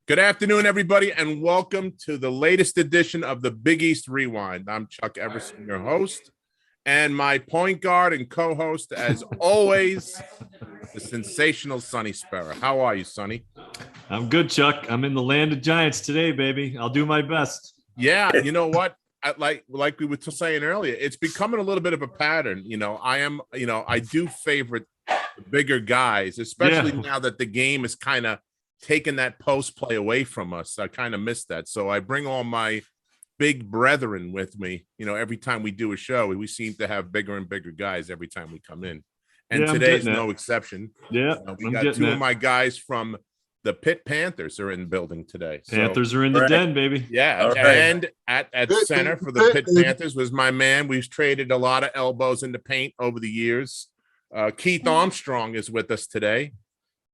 Good afternoon, everybody, and welcome to the latest edition of the Big East Rewind. I'm Chuck Everson, your host, and my point guard and co-host, as always, the sensational Sonny Spera. How are you, Sonny? I'm good, Chuck. I'm in the land of giants today, baby. I'll do my best. Yeah, you know what? Like we were saying earlier, it's becoming a little bit of a pattern. I do favorite the bigger guys, especially now that the game is kind of taking that post play away from us. I kind of miss that. So I bring all my big brethren with me. Every time we do a show, we seem to have bigger and bigger guys every time we come in. And today's no exception. Yeah. We got two of my guys from the Pitt Panthers are in the building today. Panthers are in the den, baby. Yeah. Right. And at center for the Pitt Panthers was my man. We've traded a lot of elbows in the paint over the years. Keith Armstrong is with us today.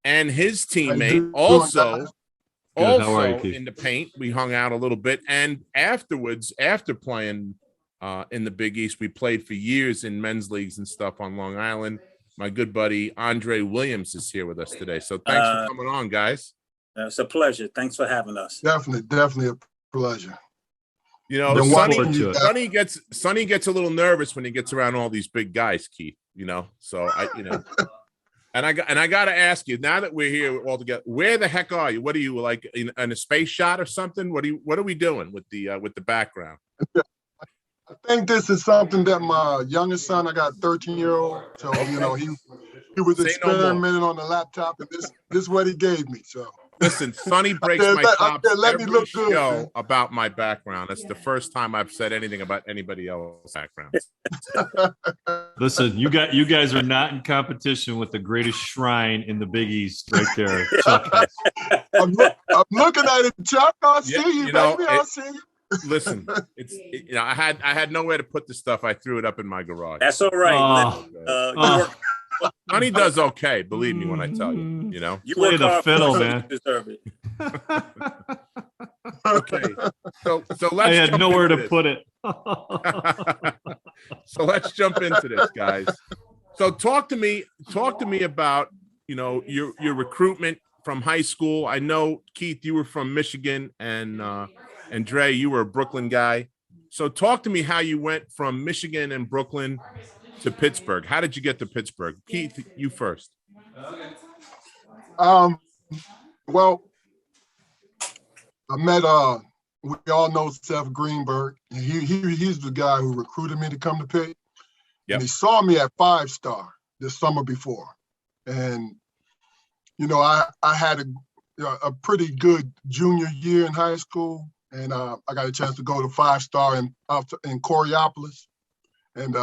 And his teammate also in the paint. We hung out a little bit. And afterwards, after playing in the Big East, we played for years in men's leagues and stuff on Long Island. My good buddy, Andre Williams, is here with us today. So thanks for coming on, guys. It's a pleasure. Thanks for having us. Definitely a pleasure. Sonny gets a little nervous when he gets around all these big guys, Keith. So And I got to ask you, now that we're here all together, where the heck are you? What are you, like in a space shot or something? What are we doing with the background? I think this is something that my youngest son, I got a 13-year-old, so he was experimenting on the laptop, and this is what he gave me. So listen, Sonny breaks my chops every show about my background. That's the first time I've said anything about anybody else's background. Listen, you guys are not in competition with the greatest shrine in the Big East, right there. Chuck. I'm looking at it, Chuck. I see you, baby. I see you. Listen, I had nowhere to put the stuff. I threw it up in my garage. That's all right. Sonny does okay, believe me when I tell you. You play the fiddle, man. You deserve it. Okay, so let's. I had nowhere to put it. So let's jump into this, guys. So talk to me about your recruitment from high school. I know, Keith, you were from Michigan, and Dre, you were a Brooklyn guy. So talk to me how you went from Michigan and Brooklyn to Pittsburgh. How did you get to Pittsburgh? Keith, you first. Well, I met we all know Seth Greenberg. He's the guy who recruited me to come to Pitt. Yep. And he saw me at 5-star this summer before. And I had a pretty good junior year in high school, and I got a chance to go to 5-star in Coriopolis. And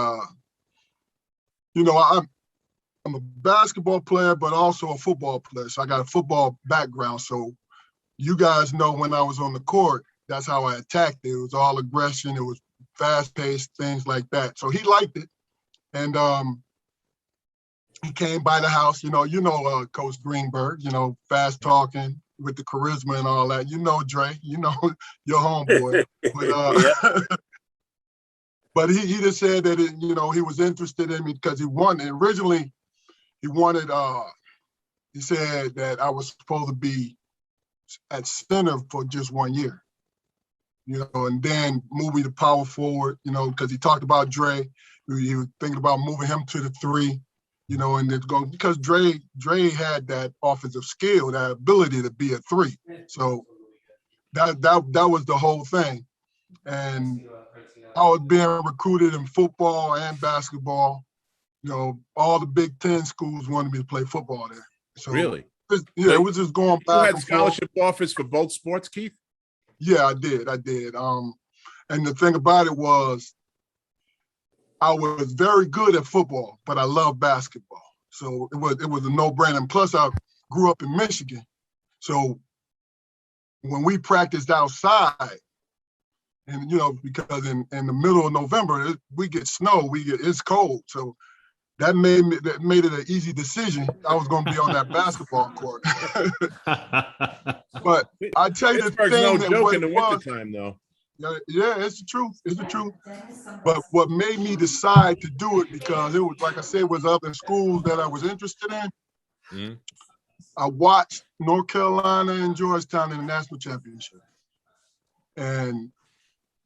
I'm a basketball player, but also a football player. So I got a football background. So you guys know when I was on the court, that's how I attacked it. It was all aggression. It was fast-paced, things like that. So he liked it. And he came by the house, Coach Greenberg, fast talking with the charisma and all that. Dre, your homeboy. But, but he just said that, he was interested in me because he said that I was supposed to be at center for just 1 year, and then move me to power forward, because he talked about Dre. He was thinking about moving him to the 3, and it's going, because Dre had that offensive skill, that ability to be a 3. So that was the whole thing. And I was being recruited in football and basketball. All the Big Ten schools wanted me to play football there. So really? It was just going back. You had scholarship offers for both sports, Keith? Yeah, I did. And the thing about it was, I was very good at football, but I love basketball. So it was a no-brainer. And plus, I grew up in Michigan. So when we practiced outside, and because in the middle of November we get snow, it's cold. So that made it an easy decision. I was going to be on that basketball court. But I tell you, Pittsburgh's no joke in the wintertime, though. Yeah, it's the truth. It's the truth. But what made me decide to do it, because it was, like I said, was other schools that I was interested in. I watched North Carolina and Georgetown in the national championship. And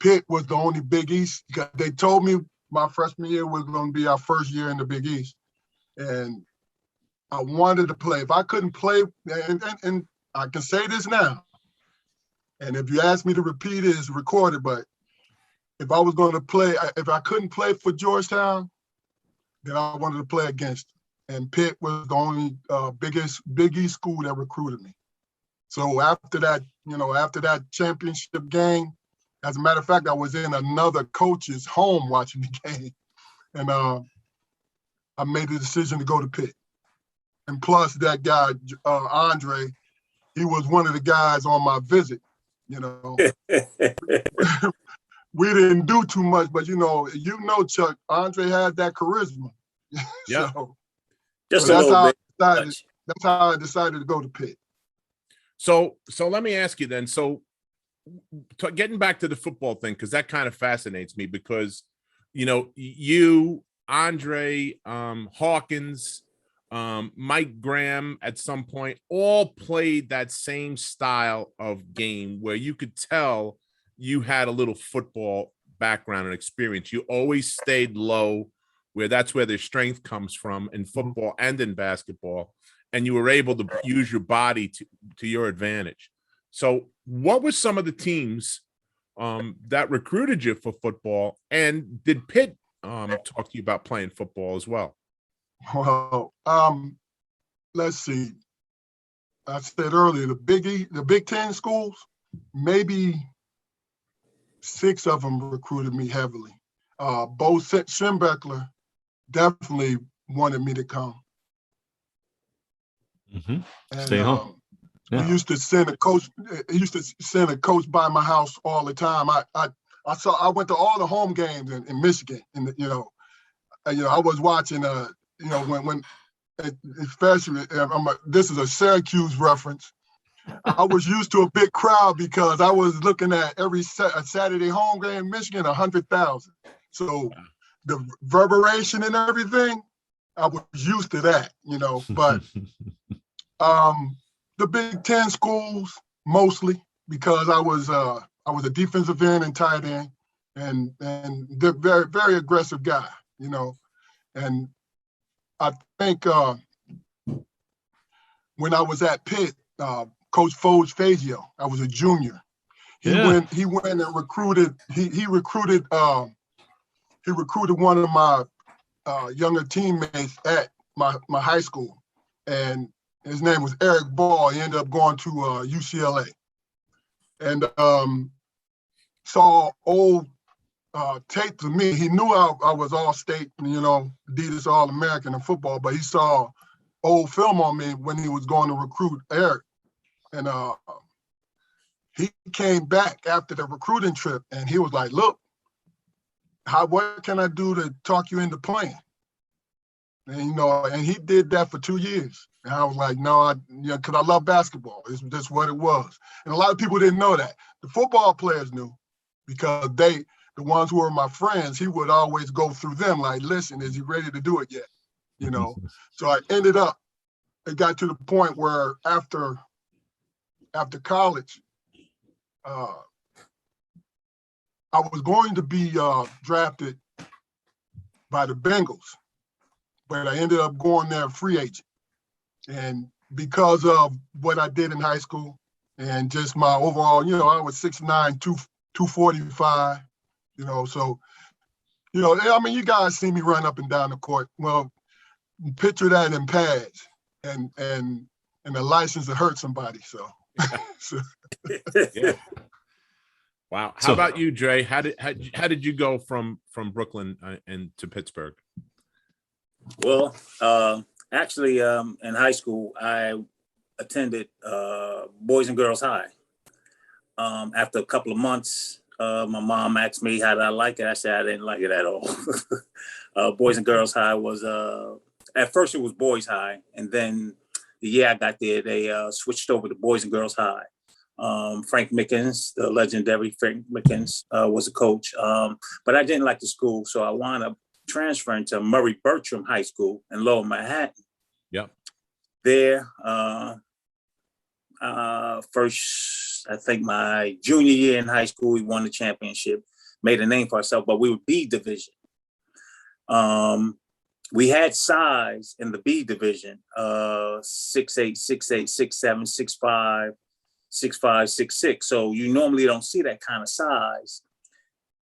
Pitt was the only Big East. They told me my freshman year was going to be our first year in the Big East. And I wanted to play. If I couldn't play, and I can say this now, and if you ask me to repeat it, it's recorded, but if I was going to play, if I couldn't play for Georgetown, then I wanted to play against them. And Pitt was the only biggest Big East school that recruited me. So after that, after that championship game, as a matter of fact, I was in another coach's home watching the game. And I made the decision to go to Pitt. And plus that guy, Andre, he was one of the guys on my visit, We didn't do too much, but Chuck, Andre had that charisma. Yeah. Just a little bit. That's how I decided to go to Pitt. So let me ask you then. So getting back to the football thing, because that kind of fascinates me because, you, Andre, Hawkins, Mike Graham at some point all played that same style of game where you could tell you had a little football background and experience. You always stayed low, where that's where their strength comes from in football and in basketball. And you were able to use your body to your advantage. So what were some of the teams that recruited you for football? And did Pitt talk to you about playing football as well? Well, let's see. I said earlier, the Big Ten schools, maybe 6 of them recruited me heavily. Bo Schembechler definitely wanted me to come. Mm-hmm. And, stay home. He used to send a coach. He used to send a coach by my house all the time. I went to all the home games in Michigan, and I was watching. When especially this is a Syracuse reference. I was used to a big crowd because I was looking at every Saturday home game in Michigan, 100,000. So the reverberation and everything, I was used to that, But the Big Ten schools mostly because I was a defensive end and tight end, and they're very, very aggressive guy, And I think when I was at Pitt, Coach Foge Fazio, I was a junior. He went and recruited. He recruited one of my younger teammates at my high school, and his name was Eric Ball. He ended up going to UCLA, and saw old tapes of me. He knew I was all-state, Adidas All-American in football, but he saw old film on me when he was going to recruit Eric. And he came back after the recruiting trip, and he was like, look, what can I do to talk you into playing? And, and he did that for 2 years. And I was like, no, because I love basketball. It's just what it was. And a lot of people didn't know that. The football players knew because the ones who were my friends, he would always go through them like, listen, is he ready to do it yet? So I ended up, it got to the point where after college, I was going to be drafted by the Bengals, but I ended up going there free agent. And because of what I did in high school and just my overall, I was 6'9", 245, so, you guys see me run up and down the court. Well, picture that in pads and a license to hurt somebody, so. Yeah. Wow. How about you, Dre? How did you go from Brooklyn and to Pittsburgh? Well, actually, in high school, I attended Boys and Girls High. After a couple of months, my mom asked me how did I like it. I said I didn't like it at all. Boys and Girls High was at first it was Boys High, and then the year I got there, they switched over to Boys and Girls High. Frank Mickens, the legendary Frank Mickens, was a coach, but I didn't like the school, so I wound up transferring to Murray Bertram High School in Lower Manhattan. Yep. there. First, I think my junior year in high school, we won the championship, made a name for ourselves, but we were B division. We had size in the B division, 6'8", 6'8", 6'7", 6'5", 6'5", 6'6". So you normally don't see that kind of size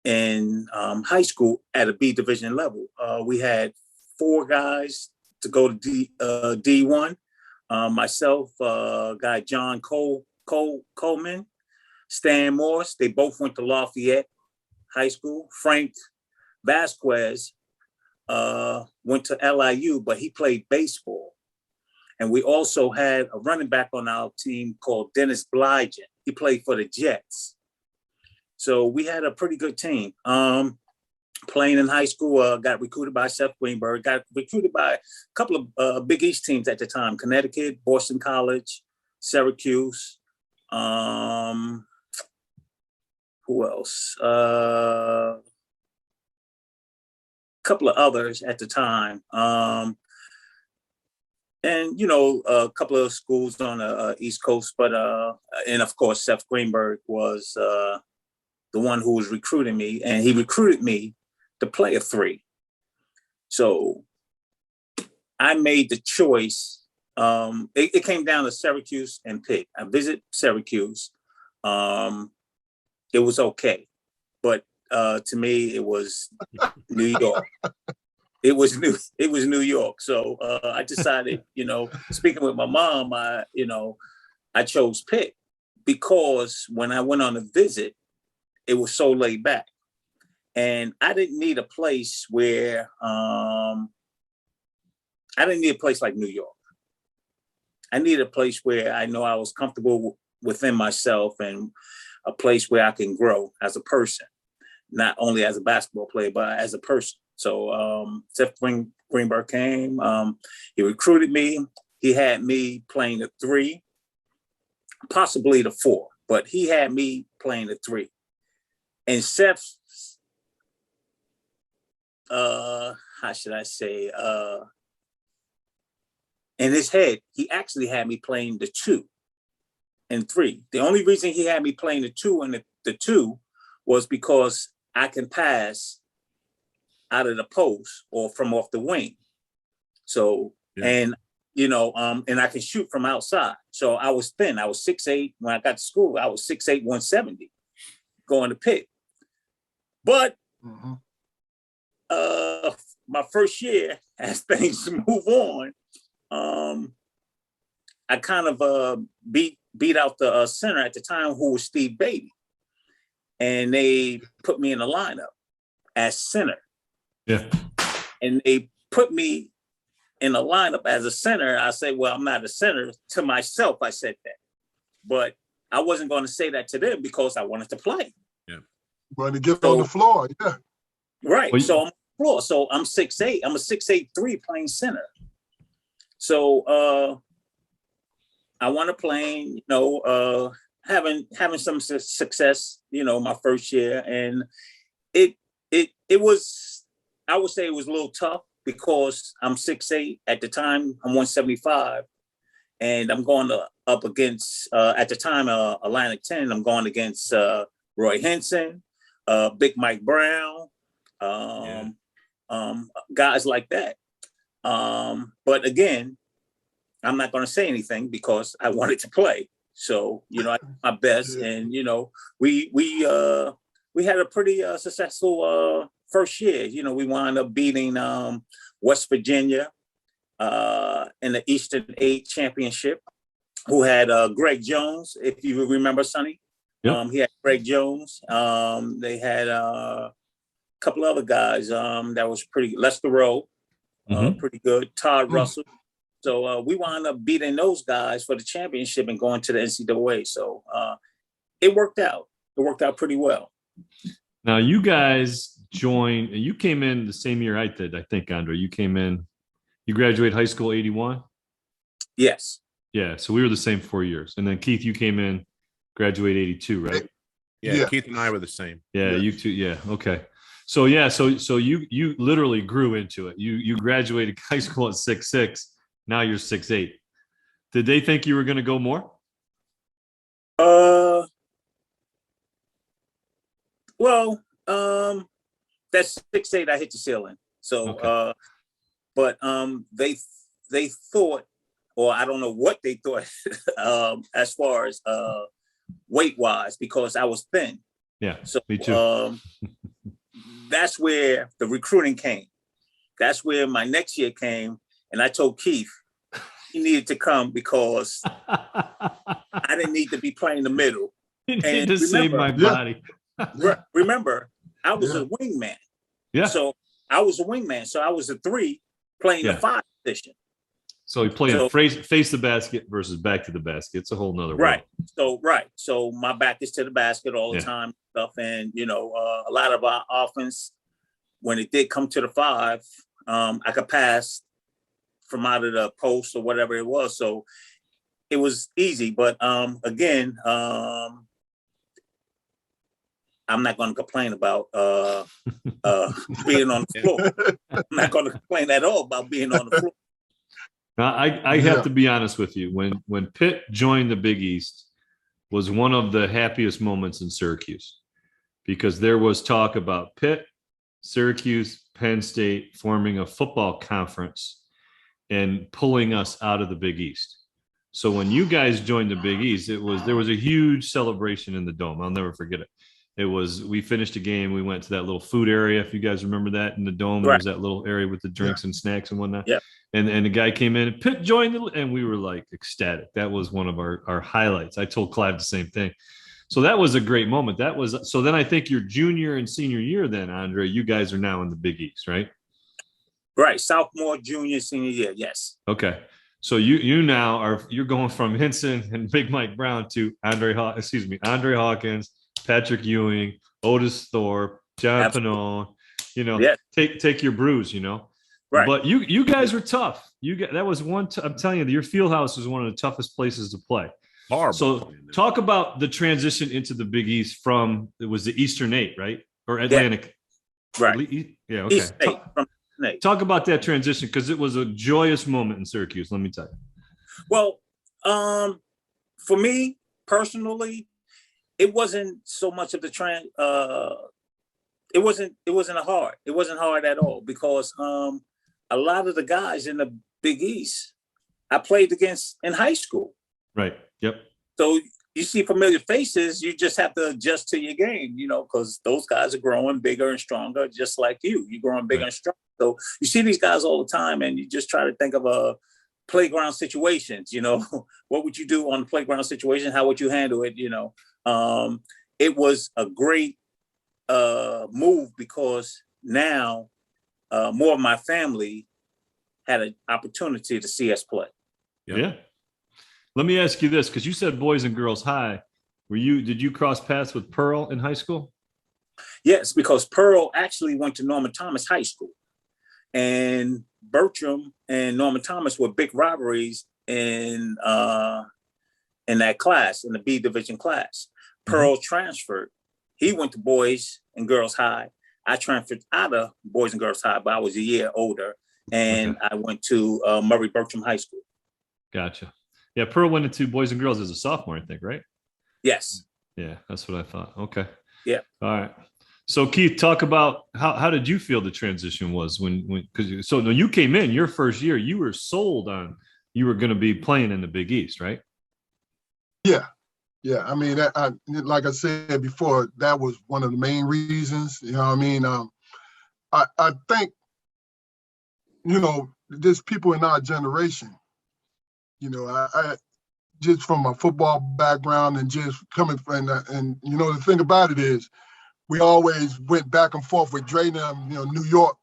in high school at a B division level. We had 4 guys to go to D1. Myself, guy John Coleman, Stan Morse. They both went to Lafayette High School. Frank Vasquez went to LIU, but he played baseball. And we also had a running back on our team called Dennis Blygen. He played for the Jets. So we had a pretty good team. Playing in high school, got recruited by Seth Greenberg, got recruited by a couple of Big East teams at the time, Connecticut, Boston College, Syracuse. Who else? A couple of others at the time. And, you know, a couple of schools on the East Coast, but, and of course, Seth Greenberg was the one who was recruiting me, and he recruited me to play a 3. So I made the choice. It came down to Syracuse and Pitt. I visited Syracuse. It was okay, but to me, it was New York. It was New York. So I decided, you know, speaking with my mom, I chose Pitt because when I went on a visit, it was so laid back. And I didn't need a place where, I didn't need a place like New York. I needed a place where I know I was comfortable within myself and a place where I can grow as a person, not only as a basketball player, but as a person. So Seth Greenberg came, he recruited me. He had me playing the 3, possibly the 4, but he had me playing the 3. And Seth, how should I say, in his head, he actually had me playing the 2 and 3. The only reason he had me playing the 2 and the 2 was because I can pass out of the post or from off the wing. So, yeah. And, you know, and I can shoot from outside. So I was thin. I was 6'8". When I got to school, I was 6'8", 170 going to Pitt. But my first year, as things move on, I kind of beat out the center at the time, who was Steve Beatty. And they put me in the lineup as center. Yeah. And they put me in a lineup as a center. I said, well, I'm not a center. To myself, I said that. But I wasn't going to say that to them because I wanted to play. Yeah. But to get on the floor, yeah. Right. So I'm on the floor. So I'm 6'8". I'm a 6'8" playing center. So I want to play, you know, having some success, you know, my first year. And it was, I would say it was a little tough because I'm 6'8". At the time, I'm 175. And I'm going up against, at the time, Atlantic 10, I'm going against Roy Henson, Big Mike Brown, guys like that. But again, I'm not going to say anything because I wanted to play. So, you know, I did my best. And, you know, we had a pretty successful first year. You know, we wound up beating West Virginia in the Eastern 8 championship, who had Greg Jones, if you remember, Sonny. Yep. He had Greg Jones. They had a couple other guys that was pretty, Lester Rowe, pretty good, Todd Russell. So we wound up beating those guys for the championship and going to the NCAA. So it worked out. It worked out pretty well. Now you guys joined, you came in the same year I did, I think, Andre. You came in, you graduated high school 81? Yes. Yeah, so we were the same 4 years. And then Keith, you came in, graduated 82, right? Yeah, Keith and I were the same. Yeah, you two, yeah, okay. So yeah, so you literally grew into it. You graduated high school at 6'6". Now you're 6'8". Did they think you were going to go more? Well, that's 6'8", I hit the ceiling. So, Okay. but they thought, or I don't know what they thought, as far as weight wise, because I was thin. Yeah, so me too. That's where the recruiting came. That's where my next year came, and I told Keith he needed to come because I didn't need to be playing the middle. You need And to save my body. remember, I was a wingman. Yeah. So I was a wingman. So I was a 3 playing the 5 position. So he playing face the basket versus back to the basket. It's a whole nother world. So my back is to the basket all the time, stuff, and a lot of our offense, when it did come to the 5, I could pass from out of the post or whatever it was. So it was easy. But again, I'm not going to complain about being on the floor. I'm not going to complain at all about being on the floor. Now, I have to be honest with you. When Pitt joined the Big East was one of the happiest moments in Syracuse, because there was talk about Pitt, Syracuse, Penn State forming a football conference and pulling us out of the Big East. So when you guys joined the Big East, there was a huge celebration in the Dome. I'll never forget it. We finished a game. We went to that little food area. If you guys remember that in the Dome, there was that little area with the drinks and snacks and whatnot. Yeah. And the guy came in and Pitt joined and we were like ecstatic. That was one of our highlights. I told Clive the same thing. So that was a great moment. So then I think your junior and senior year then, Andre, you guys are now in the Big East, right? Right. Sophomore, junior, senior year. Yes. Okay. So you're going from Hinson and Big Mike Brown to Andre Hawkins, Patrick Ewing, Otis Thorpe, John Pannone, take your bruise, Right. But you guys were tough. That was I'm telling you, your field house was one of the toughest places to play. Horrible. So talk about the transition into the Big East it was the Eastern 8, right? Or Atlantic. Yeah. Right. Yeah. Okay. East 8 from Talk about that transition, because it was a joyous moment in Syracuse. Let me tell you. Well, for me personally, it wasn't so much of the trend. It wasn't hard. It wasn't hard at all, because a lot of the guys in the Big East I played against in high school. Right. Yep. So you see familiar faces, you just have to adjust to your game, because those guys are growing bigger and stronger, just like you. You're growing bigger and stronger. So you see these guys all the time, and you just try to think of a playground situations. What would you do on the playground situation? How would you handle it? It was a great move, because now more of my family had an opportunity to see us play. Yeah. Let me ask you this, because you said boys and girls high. Did you cross paths with Pearl in high school? Yes, because Pearl actually went to Norman Thomas High School, and Bertram and Norman Thomas were big rivalries in that class, in the B division class. Pearl transferred. He went to boys and girls high. I transferred out of boys and girls high, but I was a year older, and I went to Murray Bertram High School. Gotcha. Yeah, Pearl went into boys and girls as a sophomore, I think, right? Yes. Yeah, that's what I thought. Okay. Yeah. All right. So Keith, talk about how did you feel the transition was when you came in your first year, you were sold on you were going to be playing in the Big East, right? Yeah. Yeah. I mean, like I said before, that was one of the main reasons. You know what I mean? I think, there's people in our generation. I just from my football background and just coming from, and the thing about it is, we always went back and forth with Dre and them, New York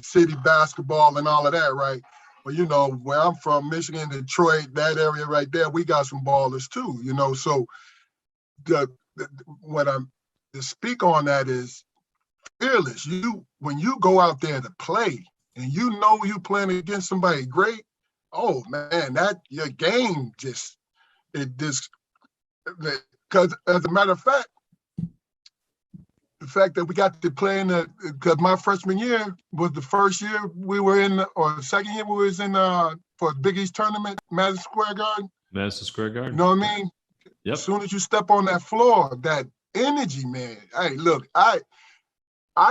City basketball and all of that, right? But where I'm from, Michigan, Detroit, that area right there, we got some ballers too, So what I'm to speak on that is fearless. When you go out there to play and you playing against somebody great. Oh man, that your game because as a matter of fact, the fact that we got to play in because my freshman year was the first year we were in, or the second year we was in for the Big East tournament, Madison Square Garden. Madison Square Garden. You know what I mean? Yep. As soon as you step on that floor, that energy, man. Hey, look, I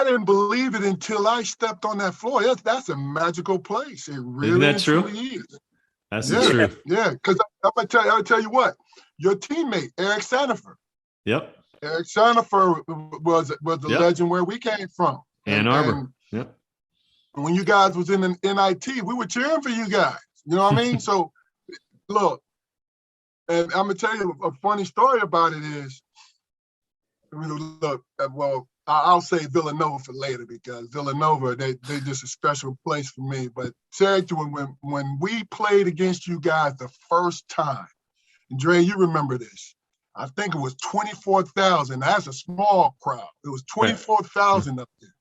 didn't believe it until I stepped on that floor. That's a magical place. It really Isn't that true? is. That's the truth. Yeah, because I'll tell you what, your teammate, Eric Sandifer. Yep. Eric Sandifer was the legend where we came from. Ann Arbor. Yep. When you guys was in an NIT, we were cheering for you guys. You know what I mean? So, look, and I'm gonna tell you a funny story about it is, look, well, I'll say Villanova for later because Villanova, they just a special place for me. But Syracuse, when we played against you guys the first time, and Dre, you remember this. I think it was 24,000. That's a small crowd. It was 24,000 up there.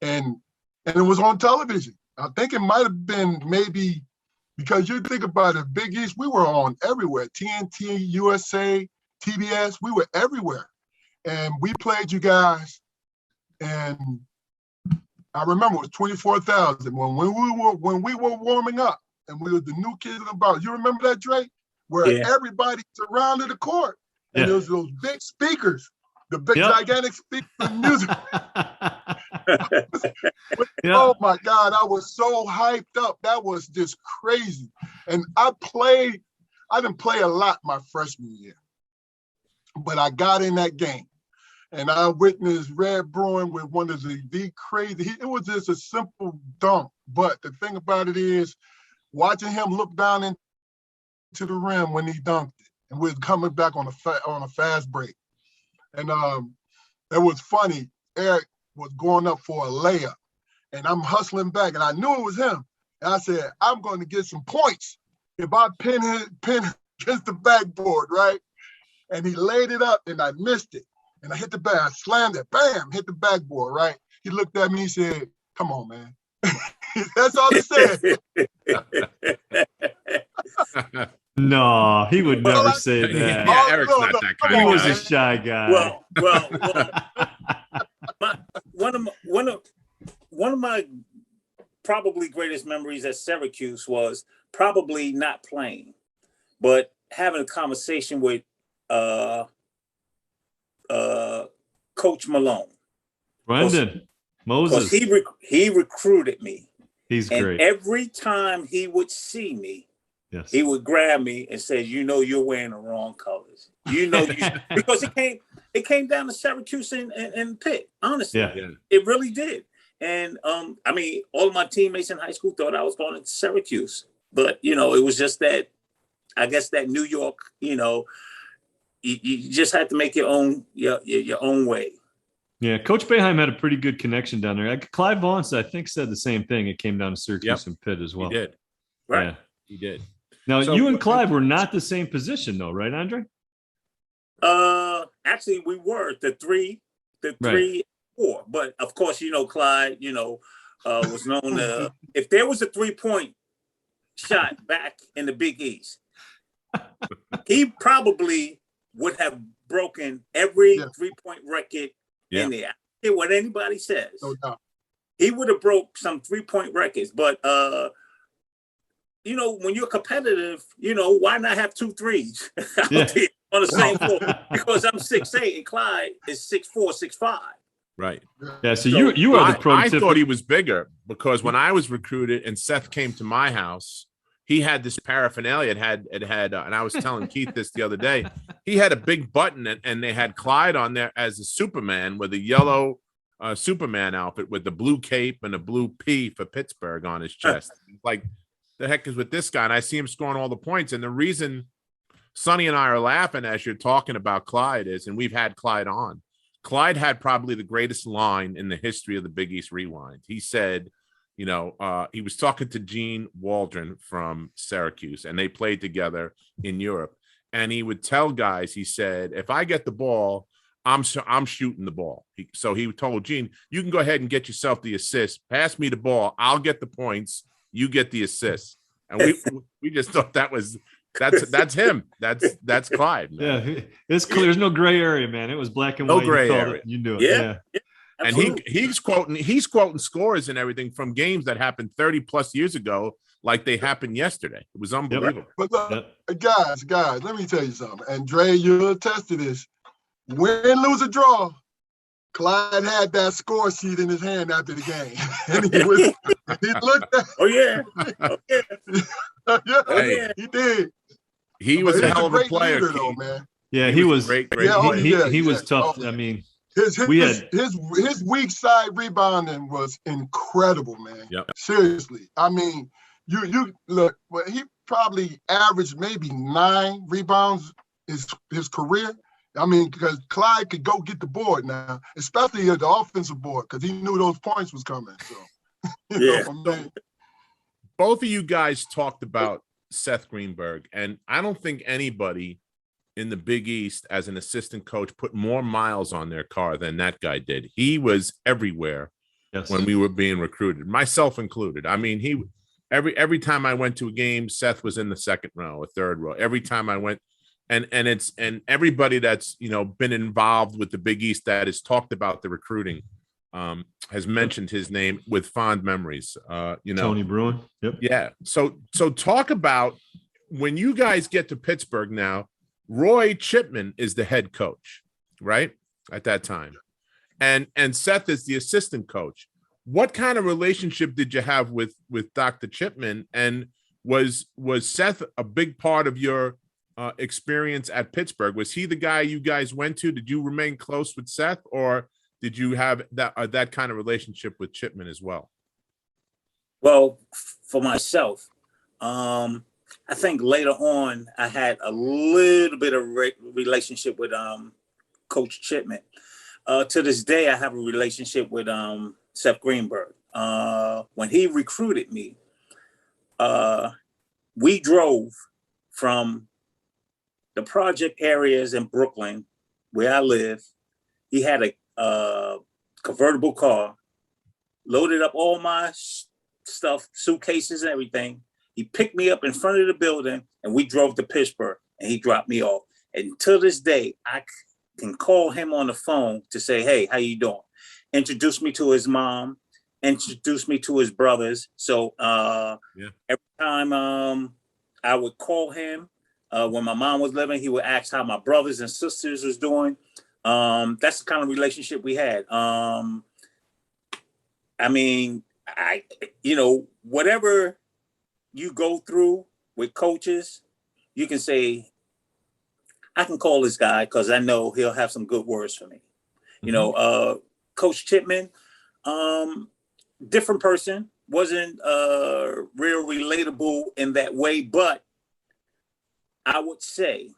And it was on television. I think it might have been maybe, because you think about it, Big East, we were on everywhere. TNT, USA, TBS, we were everywhere. And we played you guys. And I remember it was 24,000. When we were warming up and we were the new kids in the bar. You remember that, Dre? Where everybody surrounded the court. And there was those big speakers, the big gigantic speakers of music. Oh my God, I was so hyped up. That was just crazy. And I didn't play a lot my freshman year, but I got in that game. And I witnessed Red Bruin with one of the crazy, it was just a simple dunk. But the thing about it is, watching him look down into the rim when he dunked it, and we're coming back on a fast break. And it was funny. Eric was going up for a layup, and I'm hustling back, and I knew it was him. And I said, I'm going to get some points if I pin against the backboard, right? And he laid it up, and I missed it. And I hit the back, I slammed it, bam, hit the backboard, right? He looked at me, he said, come on, man. That's all he said. No, he would never say that. Yeah, Eric's not that kind of guy. He was a shy guy. One of my probably greatest memories at Syracuse was probably not playing, but having a conversation with Coach Malone. Brendan Moses. He recruited me. He's great. And every time he would see me, he would grab me and say, "You know, you're wearing the wrong colors. You know, because it came down to Syracuse and Pitt. Honestly, it really did. And I mean, all of my teammates in high school thought I was going to Syracuse, but it was just that. I guess that New York, you just had to make your own way. Yeah, Coach Boeheim had a pretty good connection down there. Clive Vaughn, I think, said the same thing. It came down to Syracuse and Pitt as well. He did. Right. Yeah. He did. Now, you and Clive were not the same position, though, right, Andre? Actually, we were the 3-4. But of course, Clyde, was known to, if there was a 3-point shot back in the Big East, he probably would have broken every 3-point record in there. I don't care what anybody says. No doubt. He would have broke some 3-point records, but when you're competitive, why not have 2 threes out there on the same floor? Because I'm 6'8" and Clyde is 6'4", 6'5". Right. Yeah. So you are the prototypical. I thought he was bigger because when I was recruited and Seth came to my house, he had this paraphernalia. It had, and I was telling Keith this the other day. He had a big button, and they had Clyde on there as a Superman with a yellow Superman outfit with the blue cape and a blue P for Pittsburgh on his chest. Like, the heck is with this guy? And I see him scoring all the points. And the reason Sonny and I are laughing as you're talking about Clyde is, and we've had Clyde on. Clyde had probably the greatest line in the history of the Big East Rewind. He said, he was talking to Gene Waldron from Syracuse, and they played together in Europe. And he would tell guys, he said, if I get the ball, I'm shooting the ball. So he told Gene, you can go ahead and get yourself the assist. Pass me the ball. I'll get the points. You get the assist. And we just thought that's him. That's Clyde, man. Yeah, it's clear. There's no gray area, man. It was black and white. No gray area. You knew it. Yeah. And he's quoting scores and everything from games that happened 30 plus years ago, like they happened yesterday. It was unbelievable. But look, guys, let me tell you something. And Dre, you'll attest to this. Win, lose, or draw, Clyde had that score sheet in his hand after the game. And he looked at he did. He was a hell of a player, leader, though, man. Yeah, he was great. He was tough. I mean, his weak side rebounding was incredible, man. Yep. Seriously. I mean, you look, well, he probably averaged maybe 9 rebounds his career. I mean, because Clyde could go get the board now, especially the offensive board, because he knew those points was coming. So, you know what I mean? Both of you guys talked about Seth Greenberg, and I don't think anybody in the Big East as an assistant coach put more miles on their car than that guy did. He was everywhere when we were being recruited, myself included. I mean, every time I went to a game, Seth was in the second row or third row. Every time I went, and everybody that's been involved with the Big East that has talked about the recruiting has mentioned his name with fond memories. Tony Bruin. Yep. Yeah. So talk about when you guys get to Pittsburgh now. Roy Chipman is the head coach, right? At that time. And Seth is the assistant coach. What kind of relationship did you have with Dr. Chipman? And was Seth a big part of your experience at Pittsburgh? Was he the guy you guys went to? Did you remain close with Seth, or did you have that kind of relationship with Chipman as well? Well, for myself, I think later on I had a little bit of relationship with Coach Chipman. To this day, I have a relationship with Seth Greenberg. When he recruited me, we drove from the project areas in Brooklyn, where I live. He had a convertible car, loaded up all my stuff, suitcases and everything. He picked me up in front of the building and we drove to Pittsburgh and he dropped me off. And to this day, I can call him on the phone to say, hey, how you doing? Introduce me to his mom, introduce me to his brothers. So every time I would call him, when my mom was living, he would ask how my brothers and sisters was doing. That's the kind of relationship we had. I mean, whatever you go through with coaches, you can say, I can call this guy because I know he'll have some good words for me. Mm-hmm. Coach Chipman, different person, wasn't real relatable in that way, but I would say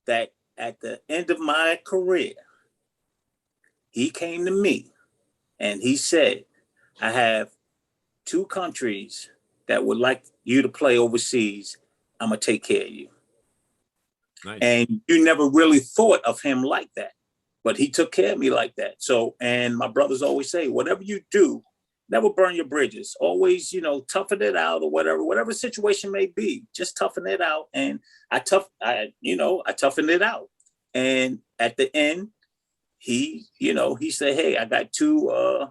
that at the end of my career, he came to me and he said, I have 2 countries that would like you to play overseas. I'm going to take care of you. Nice. And you never really thought of him like that, but he took care of me like that. So, and my brothers always say, whatever you do, never burn your bridges. Always, toughen it out or whatever situation may be, just toughen it out. And I toughened it out. And at the end, he said, hey, I got two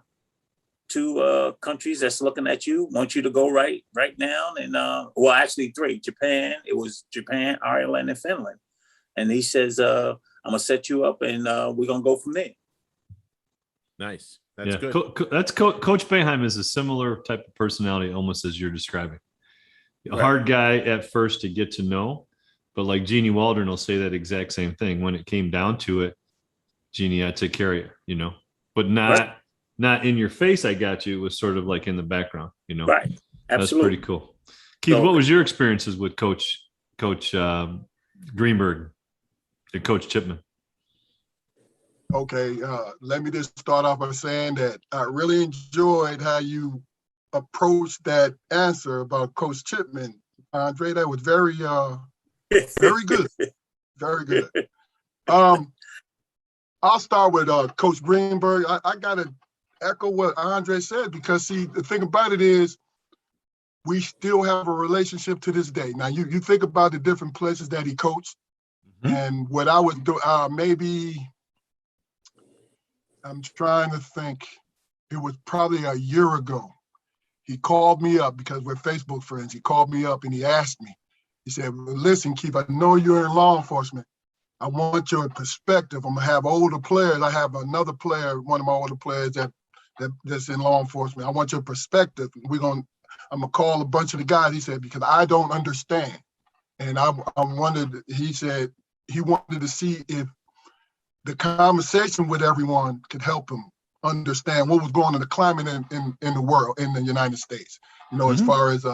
countries that's looking at you, want you to go right now. And well, actually 3, Japan. It was Japan, Ireland, and Finland. And he says, I'm gonna set you up and we're gonna go from there. Nice. That's good. Coach Boeheim is a similar type of personality almost as you're describing. A hard guy at first to get to know, but like Jeannie Waldron will say that exact same thing. When it came down to it, Jeannie, I took care of you, but not in your face. I got you. It was sort of like in the background, Right. Absolutely. That's pretty cool. Keith, what was your experiences with Coach Greenberg and Coach Chipman? Okay, let me just start off by saying that I really enjoyed how you approached that answer about Coach Chipman, Andre. That was very good, very good. I'll start with Coach Greenberg. I gotta echo what Andre said because see, the thing about it is, we still have a relationship to this day. Now, you think about the different places that he coached, and what I would do, maybe I'm trying to think. It was probably a year ago. He called me up because we're Facebook friends. He called me up and he asked me. He said, well, listen, Keith, I know you're in law enforcement. I want your perspective. I'm gonna have older players. I have another player, one of my older players that's in law enforcement. I want your perspective. I'm gonna call a bunch of the guys. He said, because I don't understand. And I wondered, he said he wanted to see if the conversation with everyone could help him understand what was going on, the climate in the world, in the United States, as far as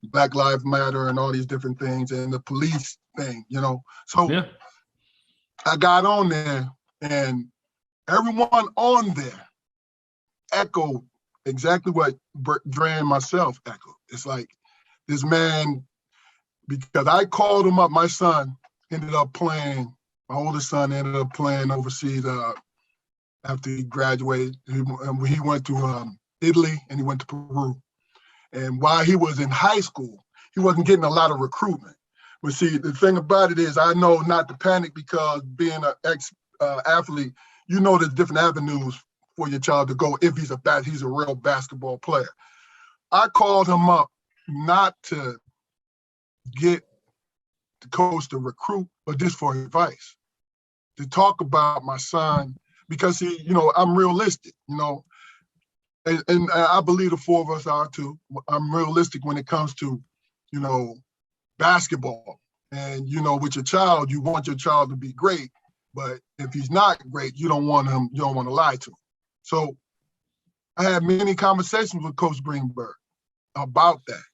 Black Lives Matter and all these different things and the police thing, So yeah. I got on there and everyone on there echoed exactly what Dre and myself echoed. It's like this man, because I called him up, my son ended up playing, my oldest son ended up playing overseas after he graduated. He went to Italy and he went to Peru. And while he was in high school, he wasn't getting a lot of recruitment. But see, the thing about it is I know not to panic because being an ex-athlete, there's different avenues for your child to go if he's a real basketball player. I called him up not to get the coach to recruit, but just for advice, to talk about my son, because I'm realistic, and I believe the four of us are too. I'm realistic when it comes to, basketball. And, with your child, you want your child to be great, but if he's not great, you don't want to lie to him. So I had many conversations with Coach Greenberg about that.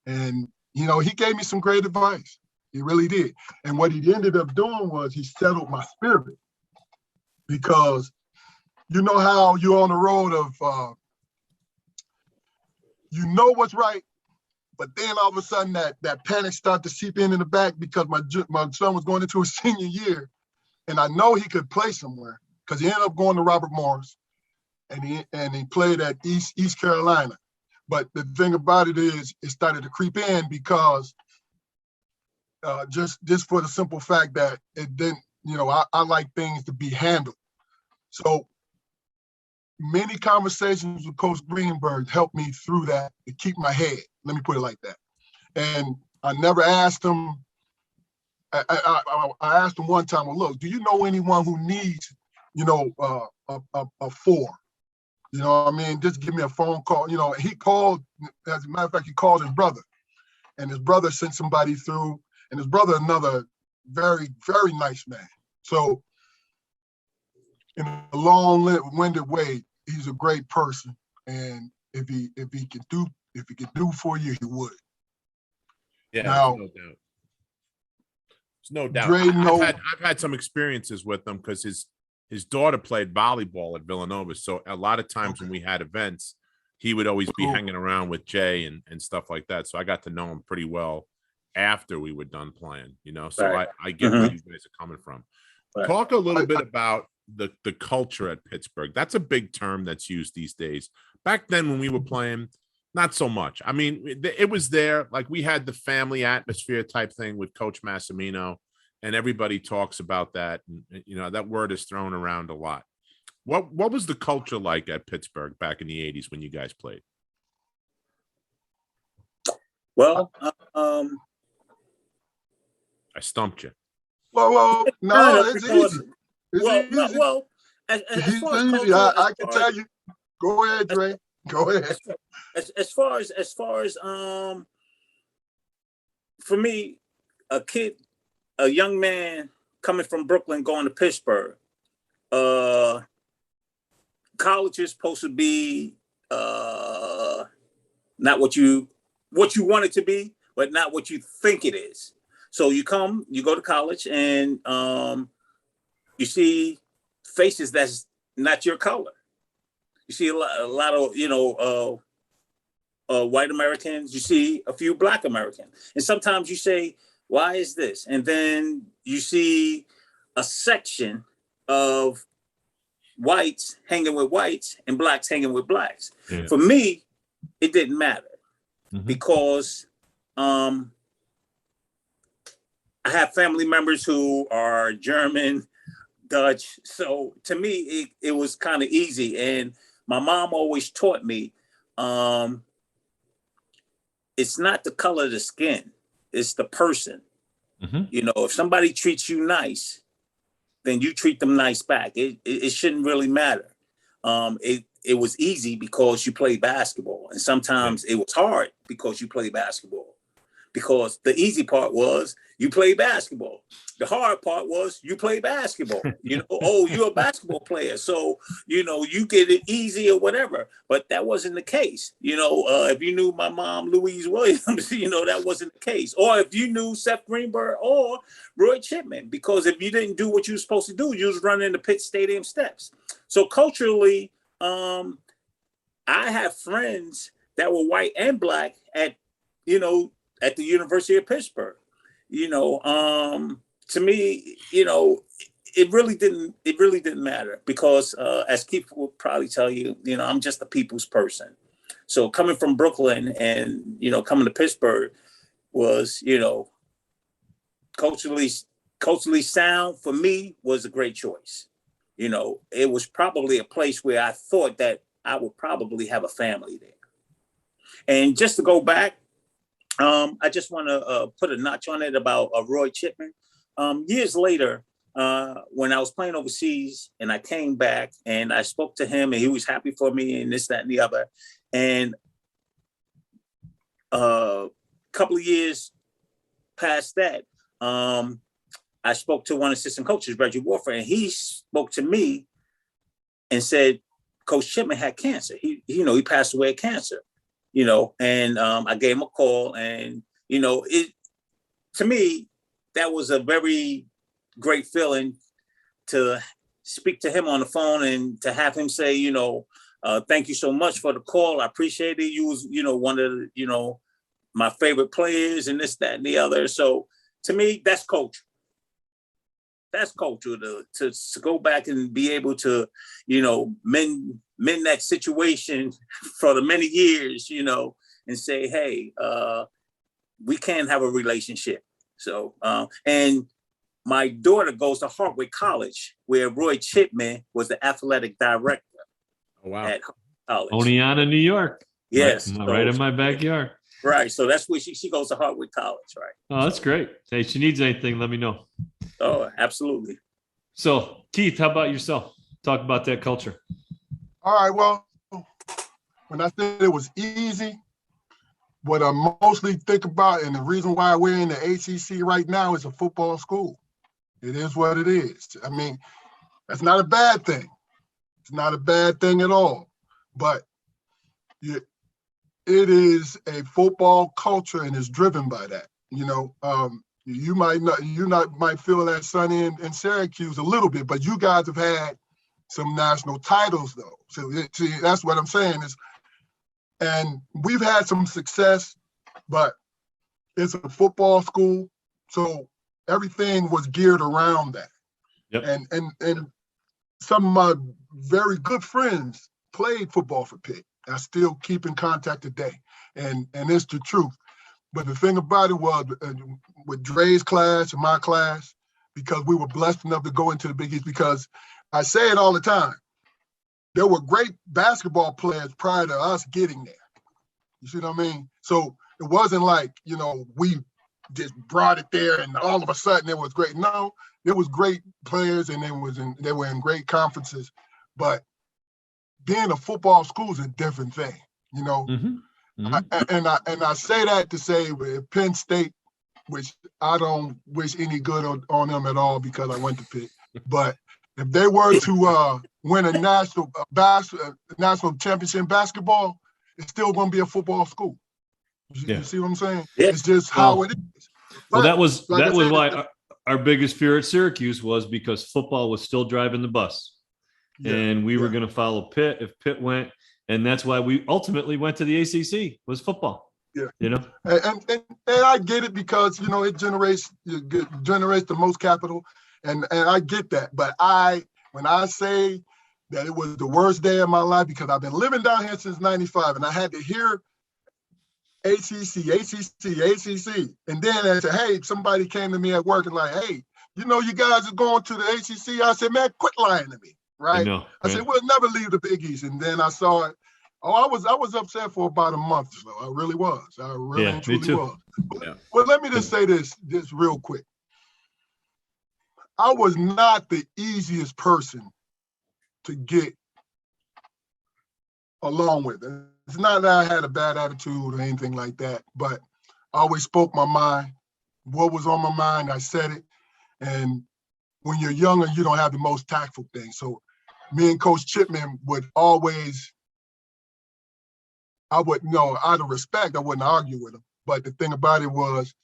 And, he gave me some great advice. He really did. And what he ended up doing was he settled my spirit, because you know how you're on the road of, what's right, but then all of a sudden that panic started to seep in the back because my son was going into his senior year, and I know he could play somewhere because he ended up going to Robert Morris, and he played at East Carolina. But the thing about it is, it started to creep in because just for the simple fact that it didn't, I like things to be handled. So many conversations with Coach Greenberg helped me through that to keep my head. Let me put it like that. And I never asked him. I asked him one time, well, look, do you know anyone who needs, a four? Just give me a phone call. He called, as a matter of fact, he called his brother. And his brother sent somebody through, and his brother, another very, very nice man. So in a long-winded way, he's a great person. And if he could do for you, he would. Yeah, now, there's no doubt. Dre, I've had some experiences with him because his daughter played volleyball at Villanova. So a lot of times when we had events, he would always be hanging around with Jay and stuff like that. So I got to know him pretty well after we were done playing, So right. I get where you guys are coming from. Right. Talk a little bit about the culture at Pittsburgh. That's a big term that's used these days. Back then when we were playing, not so much. I mean, it was there. Like we had the family atmosphere type thing with Coach Massimino, and everybody talks about that. And, that word is thrown around a lot. What was the culture like at Pittsburgh back in the 80s when you guys played? Well, I stumped you. Well, no, it's easy. As far as easy. culture, I can tell you. Go ahead, Dre. Go ahead. As far as for me, a young man coming from Brooklyn going to Pittsburgh, college is supposed to be not what you want it to be, but not what you think it is. So you go to college, and you see faces that's not your color. You see a lot of white Americans. You see a few Black Americans, and sometimes you say, "Why is this?" And then you see a section of whites hanging with whites and Blacks hanging with Blacks. Yeah. For me, it didn't matter because I have family members who are German, Dutch. So to me, it was kind of easy. And my mom always taught me, it's not the color of the skin, it's the person. Mm-hmm. You know, if somebody treats you nice, then you treat them nice back. It shouldn't really matter. It was easy because you play basketball, and sometimes it was hard because you play basketball. Because the easy part was you play basketball. The hard part was you play basketball. You know, oh, you're a basketball player, so you know you get it easy or whatever. But that wasn't the case. You know, if you knew my mom, Louise Williams, you know that wasn't the case. Or if you knew Seth Greenberg or Roy Chipman, because if you didn't do what you were supposed to do, you was running the Pitt Stadium steps. So culturally, I have friends that were white and black at the University of Pittsburgh. You know, to me, you know, it really didn't matter because as Keith will probably tell you, you know, I'm just a people's person. So coming from Brooklyn and, you know, coming to Pittsburgh was, you know, culturally sound for me was a great choice. You know, it was probably a place where I thought that I would probably have a family there. And just to go back, I just want to put a notch on it about Roy Chipman. Years later, when I was playing overseas and I came back and I spoke to him and he was happy for me and this, that, and the other. And a couple of years past that, I spoke to one assistant coaches, Reggie Warford, and he spoke to me and said, Coach Chipman had cancer. He passed away of cancer. You know, and I gave him a call, and you know, to me, that was a very great feeling to speak to him on the phone and to have him say, you know, thank you so much for the call. I appreciate it. You was, you know, one of the, you know, my favorite players and this, that, and the other. So to me, that's culture. That's culture to go back and be able to, you know, mend that situation for the many years, you know, and say, hey, we can have a relationship. So, and my daughter goes to Hartwick College, where Roy Chipman was the athletic director. Oh, wow. At college. Oneonta, New York. Yes. Right in my backyard. Right. So that's where she goes to Hartwick College, right? Oh, that's great. Hey, she needs anything, let me know. Oh, absolutely. So, Keith, how about yourself? Talk about that culture. All right, well, when I said it was easy, what I mostly think about and the reason why we're in the ACC right now is a football school. It is what it is. I mean, that's not a bad thing. It's not a bad thing at all. But it is a football culture and it's driven by that. You know, you might feel that Sonny in Syracuse a little bit, but you guys have had some national titles though. So see, that's what I'm saying is, and we've had some success, but it's a football school, so everything was geared around that. Yep. And some of my very good friends played football for Pitt. I still keep in contact today, and it's the truth. But the thing about it was, with Dre's class and my class, because we were blessed enough to go into the Big East, because I say it all the time, there were great basketball players prior to us getting there. You see what I mean? So it wasn't like, you know, we just brought it there and all of a sudden it was great. No, there was great players and they were in great conferences. But being a football school is a different thing, you know. Mm-hmm. And I say that to say with Penn State, which I don't wish any good on them at all because I went to Pitt. But if they were to win a national championship in basketball, it's still going to be a football school. You see what I'm saying? Yeah. It's just how it is. Well, But, that was like why our biggest fear at Syracuse was because football was still driving the bus, and we were going to follow Pitt if Pitt went, and that's why we ultimately went to the ACC was football. Yeah, you know, and I get it because, you know, it generates the most capital, and I get that. But when I say that it was the worst day of my life, because I've been living down here since '95, and I had to hear ACC, and then I said, hey, somebody came to me at work and like, hey, you know, you guys are going to the ACC. I said, man, quit lying to me, right? I said, we'll never leave the Big East. And then I saw it. Oh, I was upset for about a month or so. I really was. I really and truly was. But let me just say this real quick. I was not the easiest person to get along with. It's not that I had a bad attitude or anything like that, but I always spoke my mind. What was on my mind, I said it. And when you're younger, you don't have the most tactful thing. So me and Coach Chipman would always, out of respect, I wouldn't argue with him. But the thing about it was,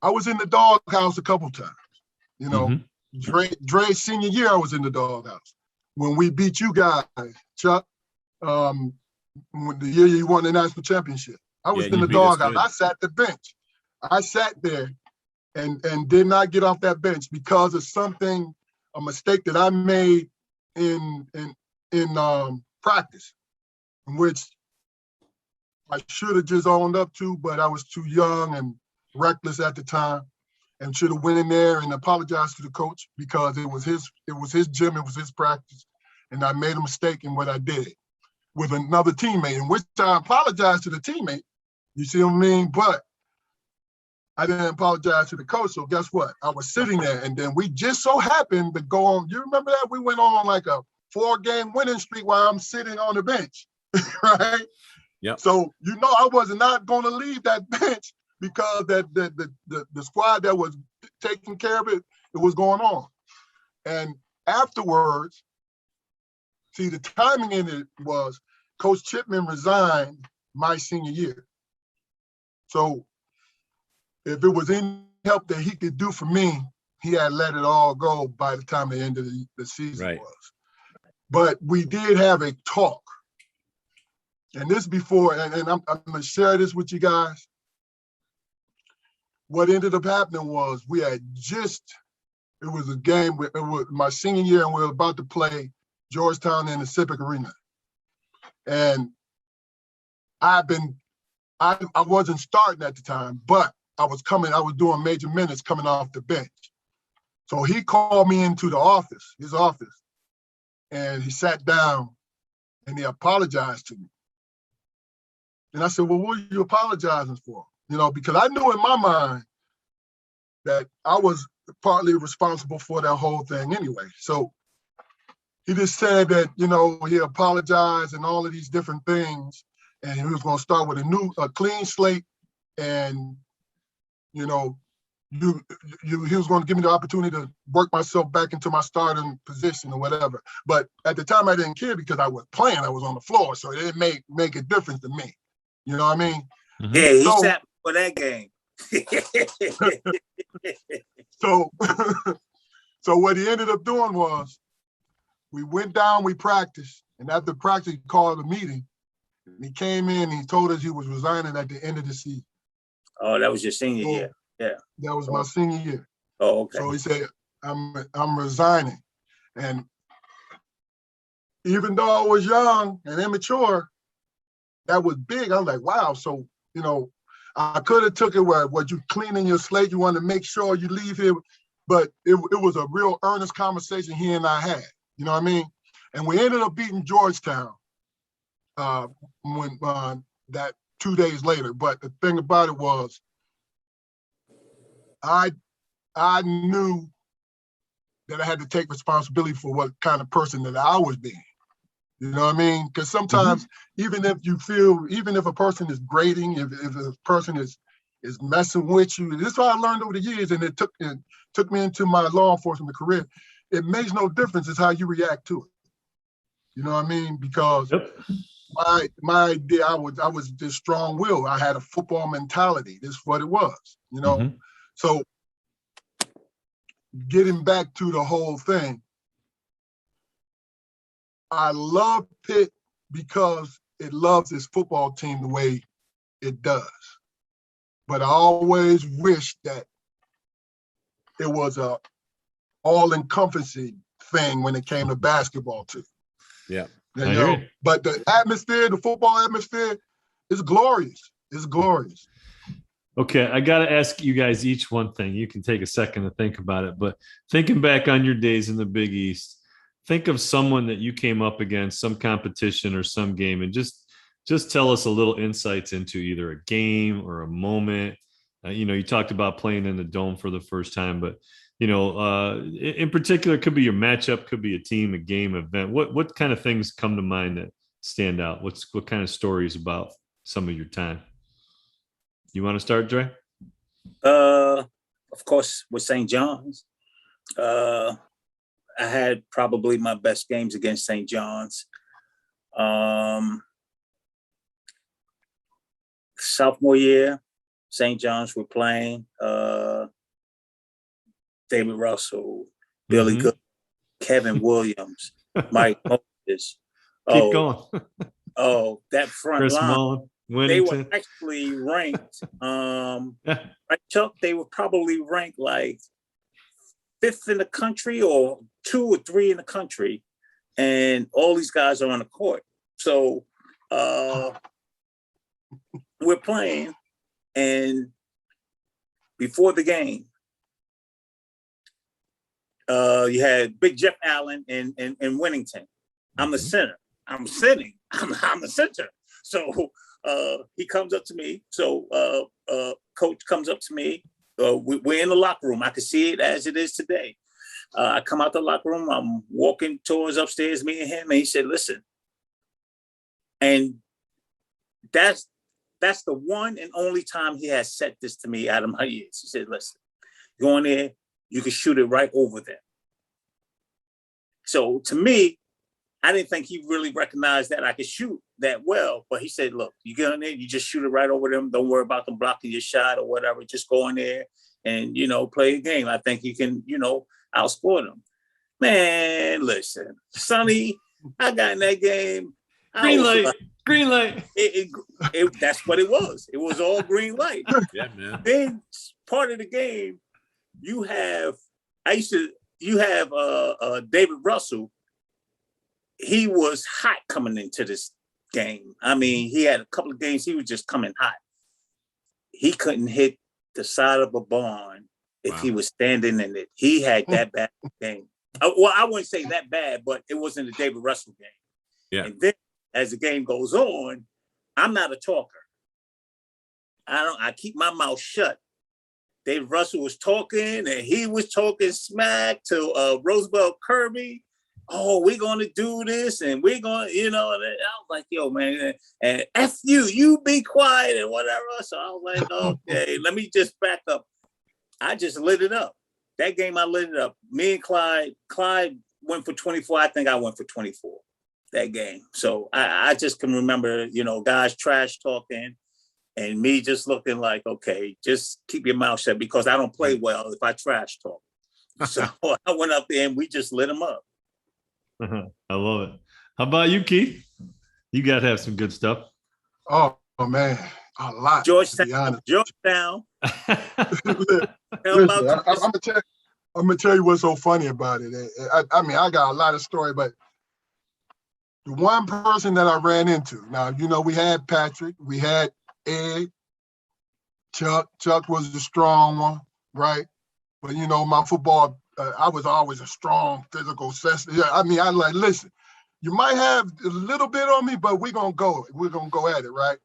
I was in the doghouse a couple times. You know, Dre's senior year, I was in the doghouse. When we beat you guys, Chuck, when the year you won the national championship, I was in the doghouse. I sat the bench. I sat there and did not get off that bench because of a mistake that I made in practice, in which I should have just owned up to, but I was too young and reckless at the time, and should have went in there and apologized to the coach because it was his gym, it was his practice, and I made a mistake in what I did with another teammate, in which I apologized to the teammate. You see what I mean? But I didn't apologize to the coach. So guess what? I was sitting there, and then we just so happened to go on. You remember that? We went on like a 4-game winning streak while I'm sitting on the bench, right? Yeah. So I was not going to leave that bench because the squad that was taking care of it was going on. And afterwards, see, the timing in it was Coach Chipman resigned my senior year. So if it was any help that he could do for me, he had let it all go by the time the end of the season was. But we did have a talk. And this before, and I'm going to share this with you guys. What ended up happening was it was a game, it was my senior year, and we were about to play Georgetown in the Civic Arena. And I wasn't starting at the time, but I was doing major minutes coming off the bench. So he called me into his office, and he sat down and he apologized to me. And I said, well, what are you apologizing for? Because I knew in my mind that I was partly responsible for that whole thing anyway. So he just said that, he apologized and all of these different things. And he was going to start with a clean slate. And, he was going to give me the opportunity to work myself back into my starting position or whatever. But at the time, I didn't care because I was playing. I was on the floor. So it didn't make a difference to me. You know what I mean? Mm-hmm. Yeah, he sat for that game. So what he ended up doing was we went down, we practiced, and after practice, he called a meeting. And he came in and he told us he was resigning at the end of the season. Oh, that was your senior year. Yeah. That was my senior year. Oh, okay. So he said, I'm resigning. And even though I was young and immature, that was big. I was like, wow. So, I could have took it where you cleaning your slate, you want to make sure you leave here. But it was a real earnest conversation he and I had. You know what I mean? And we ended up beating Georgetown when that 2 days later. But the thing about it was, I knew that I had to take responsibility for what kind of person that I was being. You know what I mean? Because sometimes, even if a person is grading, if a person is messing with you, this is what I learned over the years, and it took me into my law enforcement career. It makes no difference. It's how you react to it. You know what I mean? Because my idea, I was just strong-willed. I had a football mentality. This is what it was. So getting back to the whole thing, I love Pitt because it loves its football team the way it does. But I always wish that it was a all-encompassing thing when it came to basketball too. Yeah. But the atmosphere, the football atmosphere, is glorious. It's glorious. Okay, I got to ask you guys each one thing. You can take a second to think about it, but thinking back on your days in the Big East, think of someone that you came up against, some competition or some game, and just tell us a little insights into either a game or a moment. You talked about playing in the Dome for the first time, but in particular, it could be your matchup, could be a team, a game, event. What kind of things come to mind that stand out? What kind of stories about some of your time? You want to start, Dre? Of course, with St. John's. I had probably my best games against St. John's. Sophomore year, St. John's were playing. David Russell, Billy Good, Kevin Williams, Mike Moses. Keep going. That front Chris line. Mullen, They Winnington. were actually ranked. Right, Chuck? They were probably ranked like 5th in the country or 2 or 3 in the country, and all these guys are on the court. So we're playing, and before the game, you had Big Jeff Allen and Winnington. I'm the center. I'm sitting. I'm the center. So he comes up to me. So coach comes up to me. We're in the locker room. I can see it as it is today. I come out the locker room. I'm walking towards upstairs, me and him, and he said, "Listen." And that's the one and only time he has said this to me out of my years. He said, "Listen, go in there. You can shoot it right over them." So to me, I didn't think he really recognized that I could shoot that well. But he said, "Look, you get in there, you just shoot it right over them. Don't worry about them blocking your shot or whatever. Just go in there and, play a game. I think you can, outscore them." Man, listen, Sonny, I got in that game. Green light. That's what it was. It was all green light. Yeah, man. Then part of the game, you have David Russell. He was hot coming into this game. I mean, he had a couple of games, he was just coming hot. He couldn't hit the side of a barn if he was standing in it. He had that bad game. Well, I wouldn't say that bad, but it wasn't a David Russell game. Yeah. And then as the game goes on, I'm not a talker. I keep my mouth shut. David Russell was talking, and he was talking smack to Roosevelt Kirby. "Oh, we're going to do this, and we're going to, and I was like, "Yo, man, and F you be quiet," and whatever. So I was like, "Okay, let me just back up." I just lit it up. That game, I lit it up. Me and Clyde went for 24. I think I went for 24 that game. So I just can remember, guys trash talking and me just looking like, okay, just keep your mouth shut because I don't play well if I trash talk. So I went up there and we just lit them up. I love it. How about you, Keith? You got to have some good stuff. Oh man, a lot. Georgetown. Listen, I'm gonna tell you what's so funny about it. I mean, I got a lot of story, but the one person that I ran into. Now, we had Patrick, we had Ed, Chuck. Chuck was the strong one, right? But my football, I was always a strong physical sensitive. Yeah, I mean, I like, listen, you might have a little bit on me, but we're gonna go at it, right?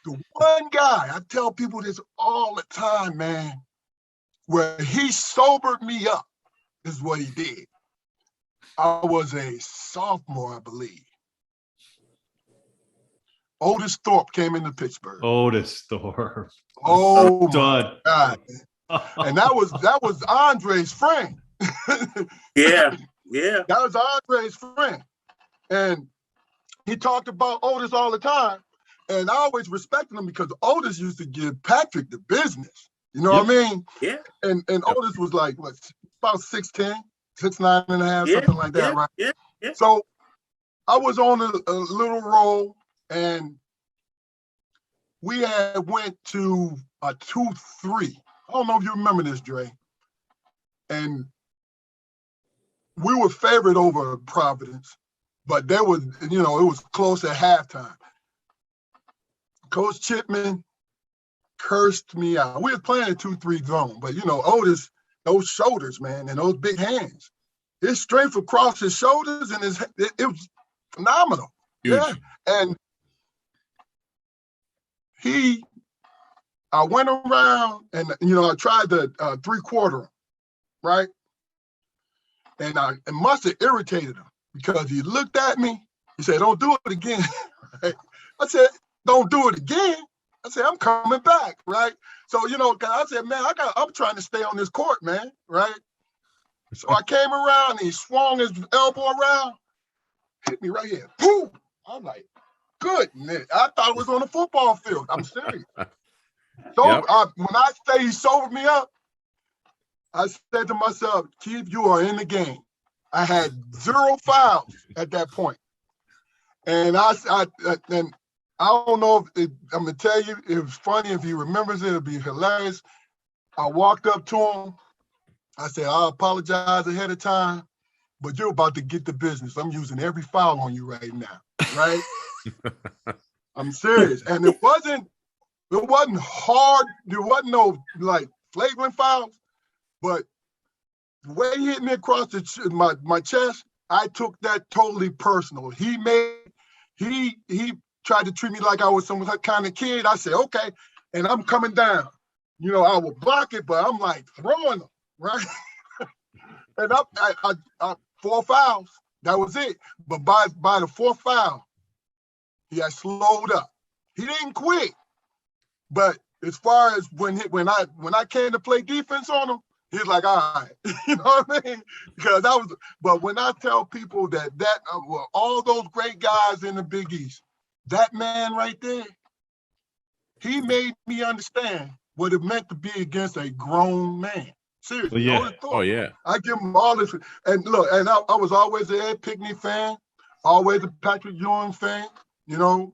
The one guy, I tell people this all the time, man, where he sobered me up is what he did. I was a sophomore, I believe. Otis Thorpe came into Pittsburgh. Otis Thorpe. Oh my God. And that was Andre's friend. Yeah. That was Andre's friend. And he talked about Otis all the time. And I always respected him because Otis used to give Patrick the business. You know what I mean? Yeah. And Otis was like, what, about 6'10", 6'9" and a half, something like that, right? Yeah. So I was on a little roll, and we had went to a 2-3. I don't know if you remember this, Dre. And we were favored over Providence, but there was, it was close at halftime. Coach Chipman cursed me out. We were playing a 2-3 zone, but Otis, those shoulders, man, and those big hands. His strength across his shoulders and it was phenomenal. Huge. Yeah. And I went around and, I tried the 3-quarter, right? And it must have irritated him because he looked at me. He said, "Don't do it again." Right? I said, "Don't do it again." I said, "I'm coming back." Right. So, I said, "Man, I'm trying to stay on this court, man." Right. So I came around and he swung his elbow around, hit me right here. Boom. I'm like, goodness. I thought it was on the football field. I'm serious. So Yep. when I say he sobered me up, I said to myself, "Keith, you are in the game." I had 0 fouls at that point. And I don't know if I'm going to tell you, it was funny. If he remembers it, it'll be hilarious. I walked up to him. I said, "I apologize ahead of time, but you're about to get the business. I'm using every foul on you right now." Right? I'm serious. And it wasn't hard. There wasn't no flagrant fouls, but the way he hit me across my chest, I took that totally personal. He tried to treat me like I was some kind of kid. I said, "Okay," and I'm coming down. I will block it, but I'm like throwing them, right? And I 4 fouls. That was it. But by the 4th foul, he had slowed up. He didn't quit. But as far as when I came to play defense on him, he's like, "All right." You know what I mean? Because but when I tell people that all those great guys in the Big East, that man right there, he made me understand what it meant to be against a grown man. Seriously. Well, yeah. Oh, yeah. I give him all this. And look, and I was always an Ed Pinkney fan, always a Patrick Ewing fan. I'm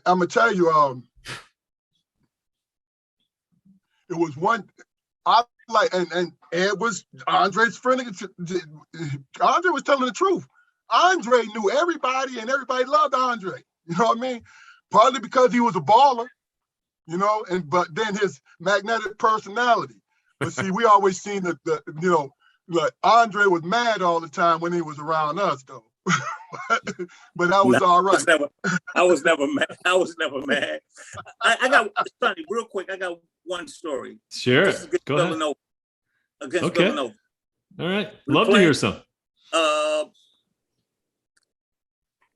going to tell you, it was one I like, and Ed was Andre's friend. Andre was telling the truth. Andre knew everybody, and everybody loved Andre. You know what I mean? Partly because he was a baller, but then his magnetic personality. But see, we always seen like Andre was mad all the time when he was around us, though. but that was all right. I was never mad. I was never mad. I got Sonny, real quick. I got one story. Sure. Go ahead. Against Villanova. All right. Love to hear some.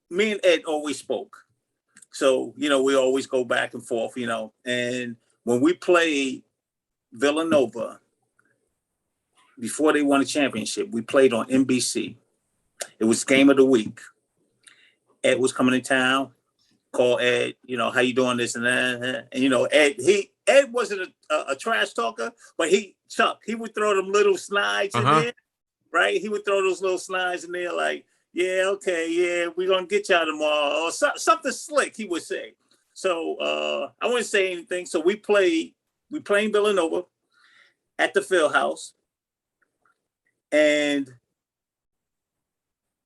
Me and Ed always spoke. So, we always go back and forth, and when we played Villanova before they won a championship, we played on NBC. It was game of the week. Ed was coming to town, call Ed, how you doing, this and that. And, Ed wasn't a trash talker, but he would throw them little slides in there, right? He would throw those little slides in there like, "Yeah, okay, yeah, we're going to get y'all tomorrow," or something slick, he would say. So I wouldn't say anything. So we played Villanova at the field house, and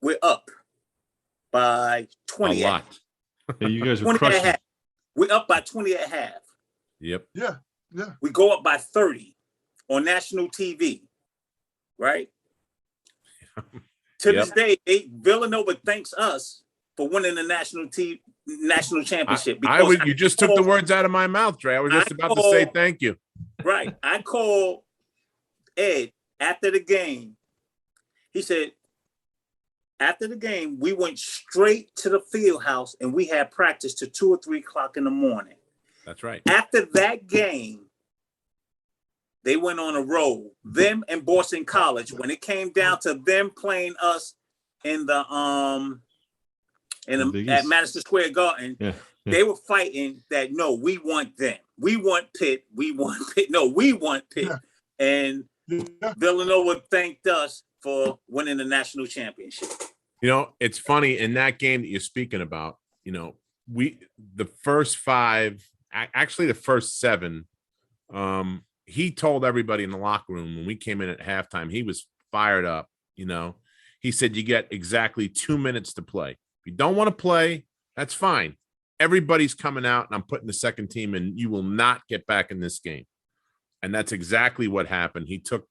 we're up by 20. A lot. Yeah, you guys were crushing. We're up by 20 at half. Yep. Yeah. We go up by 30 on national TV, right? To this day, Villanova thanks us for winning the national championship. You just took the words out of my mouth, Dre. I was just about to say thank you. Right. I called Ed after the game. He said, after the game, we went straight to the field house and we had practice till 2 or 3 o'clock in the morning. That's right. After that game, they went on a roll. Them and Boston College, when it came down to them playing us in the at Madison Square Garden, they were fighting that, no, we want them. We want Pitt. We want Pitt. No, we want Pitt. Yeah. And Villanova thanked us for winning the national championship. It's funny in that game that you're speaking about, the first 5, actually the first 7, he told everybody in the locker room when we came in at halftime, he was fired up. He said, "You get exactly 2 minutes to play. If you don't want to play, that's fine. everybody's coming out and I'm putting the second team in. You will not get back in this game. And that's exactly what happened. He took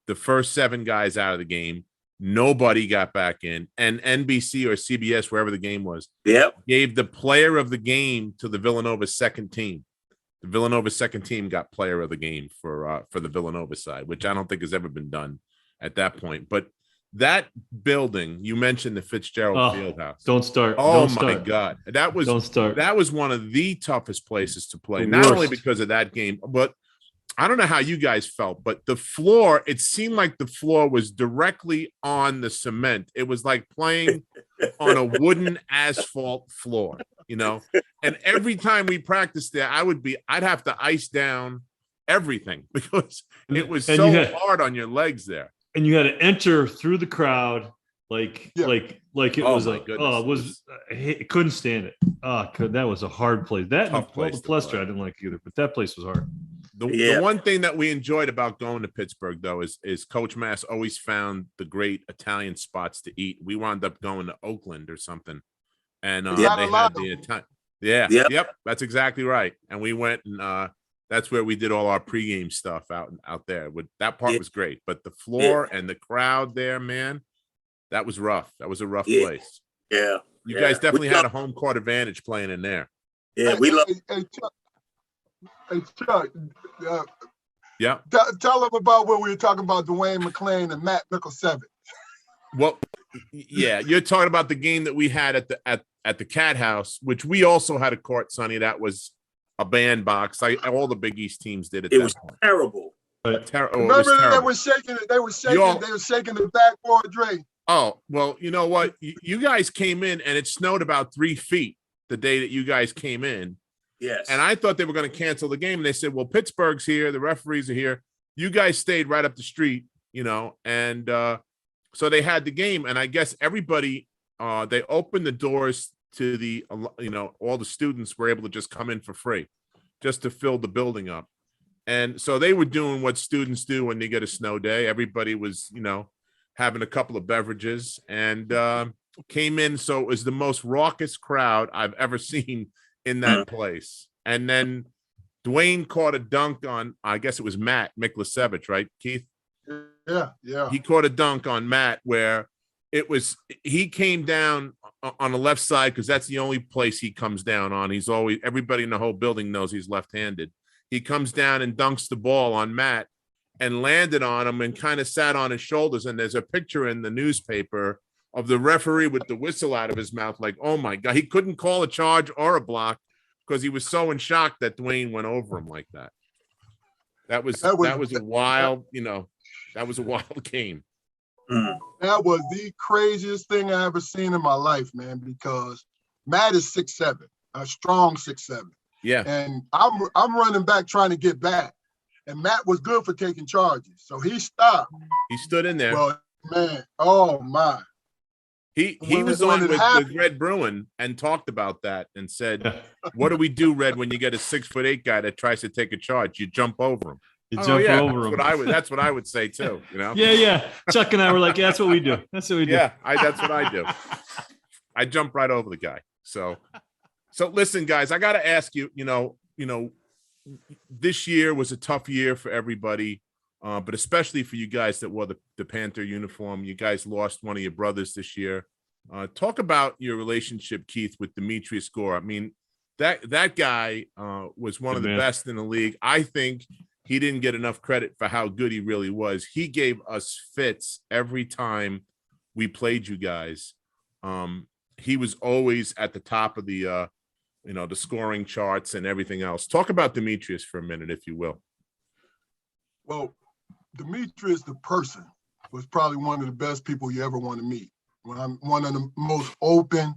the first 7 guys out of the game. Nobody got back in. And NBC or CBS, wherever the game was, gave the player of the game to the Villanova second team. The Villanova second team got player of the game for the Villanova side, which I don't think has ever been done at that point. But that building, you mentioned the Fitzgerald Fieldhouse. Don't start. Oh, don't my start. God. That was one of the toughest places to play, not only because of that game, but I don't know how you guys felt, but the floor, it seemed like the floor was directly on the cement. It was like playing on a wooden asphalt floor, you know? And every time we practiced there, I'd have to ice down everything because it was so hard on your legs there. And you had to enter through the crowd like it was like, I couldn't stand it. That was a hard place. That and the Plester I didn't like either, but that place was hard. The one thing that we enjoyed about going to Pittsburgh, though, is Coach Mass always found the great Italian spots to eat. We wound up going to Oakland or something, and they had the Italian. Yep, that's exactly right. And we went and that's where we did all our pregame stuff out there. That part was great, but the floor and the crowd there, man, that was rough. That was a rough place. Yeah, you guys definitely had a home court advantage playing in there. Yeah, we love. Hey, Chuck, yeah. Tell them about when we were talking about Dwayne McClain and Matt Mickelsevic. Well, yeah, you're talking about the game that we had at the Cat House, which we also had a court, Sonny. That was a bandbox. All the Big East teams did it. It was terrible. Remember they were shaking it. They were shaking the backboard, Dre. Oh, well, you know what? You guys came in and it snowed about 3 feet the day that you guys came in. Yes. And I thought they were going to cancel the game. And they said, well, Pittsburgh's here. The referees are here. You guys stayed right up the street, you know, and so they had the game. And I guess everybody, they opened the doors to the, you know, all the students were able to just come in for free just to fill the building up. And so they were doing what students do when they get a snow day. Everybody was, you know, having a couple of beverages and came in. So it was the most raucous crowd I've ever seen in that place. And then Dwayne caught a dunk on, I guess it was Matt Mickelsevic, right, Keith? Yeah. He caught a dunk on Matt where he came down on the left side because that's the only place he comes down on. Everybody in the whole building knows he's left-handed. He comes down and dunks the ball on Matt and landed on him and kind of sat on his shoulders. And there's a picture in the newspaper of the referee with the whistle out of his mouth, like, oh my God, he couldn't call a charge or a block because he was so in shock that Dwayne went over him like that. That was a wild, you know, that was a wild game. That was the craziest thing I ever seen in my life, man, because Matt is 6'7", a strong 6'7". Yeah. And I'm running back trying to get back. And Matt was good for taking charges. So he stopped. He stood in there. Well, man, oh my. He was on with Red Bruin and talked about that and said, what do we do, Red, when you get a 6'8" guy that tries to take a charge? You jump over him. You jump over him. That's what I would say too, you know? Yeah. Chuck and I were like, that's what we do. That's what we do. Yeah, that's what I do. I jump right over the guy. So listen, guys, I got to ask you, you know, this year was a tough year for everybody. But especially for you guys that wore the Panther uniform. You guys lost one of your brothers this year. Talk about your relationship, Keith, with Demetrius Gore. I mean, that guy was one of the best in the league. I think he didn't get enough credit for how good he really was. He gave us fits every time we played you guys. He was always at the top of the scoring charts and everything else. Talk about Demetrius for a minute, if you will. Well, Demetrius, the person, was probably one of the best people you ever want to meet. I'm one of the most open,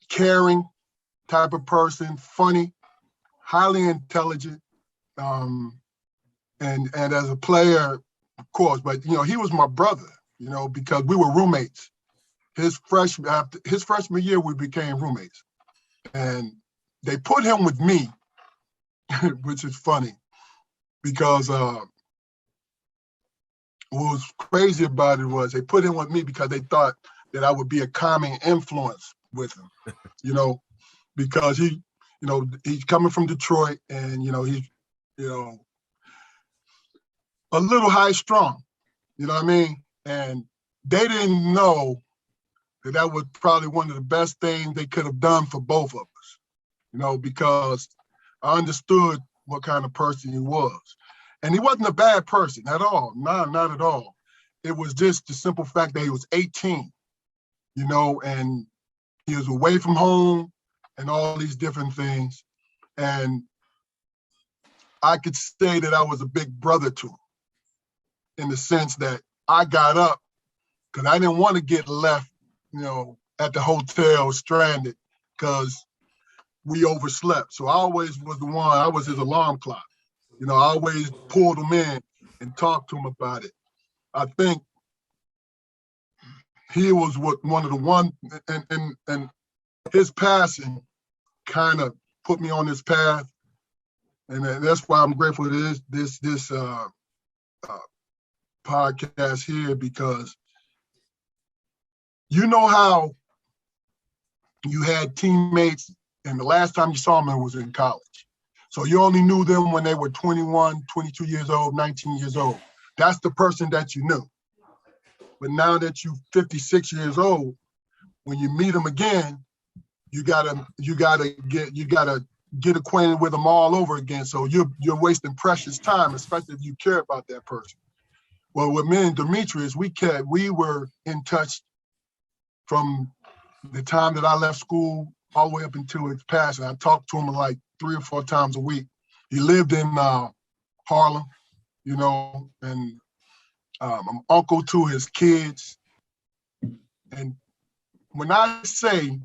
caring type of person, funny, highly intelligent, and as a player, of course. But he was my brother. Because we were roommates. His freshman year, we became roommates, and they put him with me, which is funny. Because what was crazy about it was they put him with me because they thought that I would be a calming influence with him, because he's coming from Detroit, and he's a little high strung. You know what I mean? And they didn't know that was probably one of the best things they could have done for both of us. Because I understood what kind of person he was. And he wasn't a bad person at all. Not at all. It was just the simple fact that he was 18, and he was away from home and all these different things. And I could say that I was a big brother to him in the sense that I got up because I didn't want to get left, at the hotel stranded because we overslept. So I always was the one, I was his alarm clock. I always pulled him in and talked to him about it. I think he was one of the one, and his passing kind of put me on this path. And that's why I'm grateful to this podcast here, because how you had teammates and the last time you saw them was in college. So you only knew them when they were 21, 22 years old, 19 years old. That's the person that you knew. But now that you're 56 years old, when you meet them again, you gotta get acquainted with them all over again. So you're wasting precious time, especially if you care about that person. Well, with me and Demetrius, we were in touch from the time that I left school all the way up until his passing. I talked to him like 3 or 4 times a week. He lived in Harlem, and I'm uncle to his kids. And when I say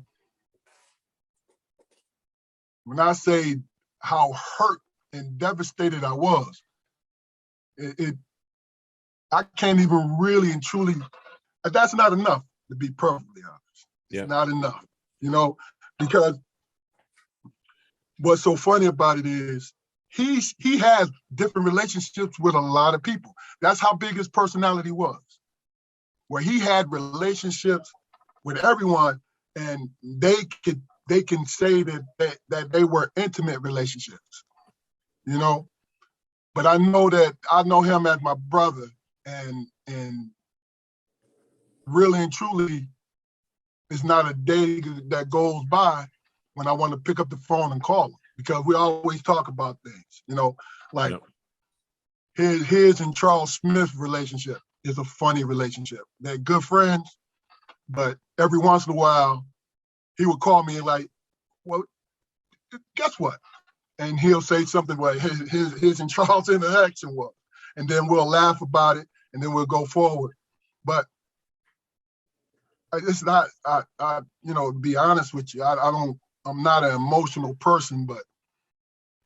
how hurt and devastated I was, I can't even really and truly, that's not enough, to be perfectly honest. It's not enough, because what's so funny about it is he has different relationships with a lot of people. That's how big his personality was, where he had relationships with everyone, and they can say that they were intimate relationships, But I know him as my brother, and really and truly, it's not a day that goes by when I want to pick up the phone and call him, because we always talk about things, like his and Charles Smith's relationship is a funny relationship. They're good friends, but every once in a while, he would call me and like, well, guess what? And he'll say something like his and Charles' interaction was, and then we'll laugh about it, and then we'll go forward. But it's not, to be honest with you, I'm not an emotional person, but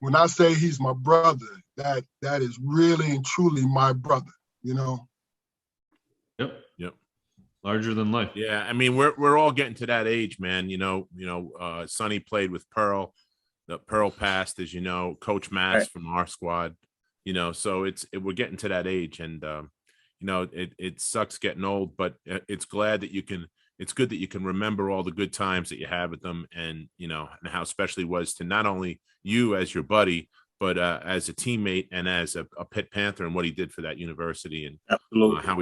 when I say he's my brother, that is really and truly my brother, Yep. Larger than life. Yeah, I mean, we're all getting to that age, man. Sonny played with Pearl. The Pearl passed, as you know, Coach Mass from our squad. So we're getting to that age, and it sucks getting old, but it's glad that it's good that you can remember all the good times that you have with them, and and how special it was to not only you as your buddy, but as a teammate and as a Pitt Panther, and what he did for that university, and how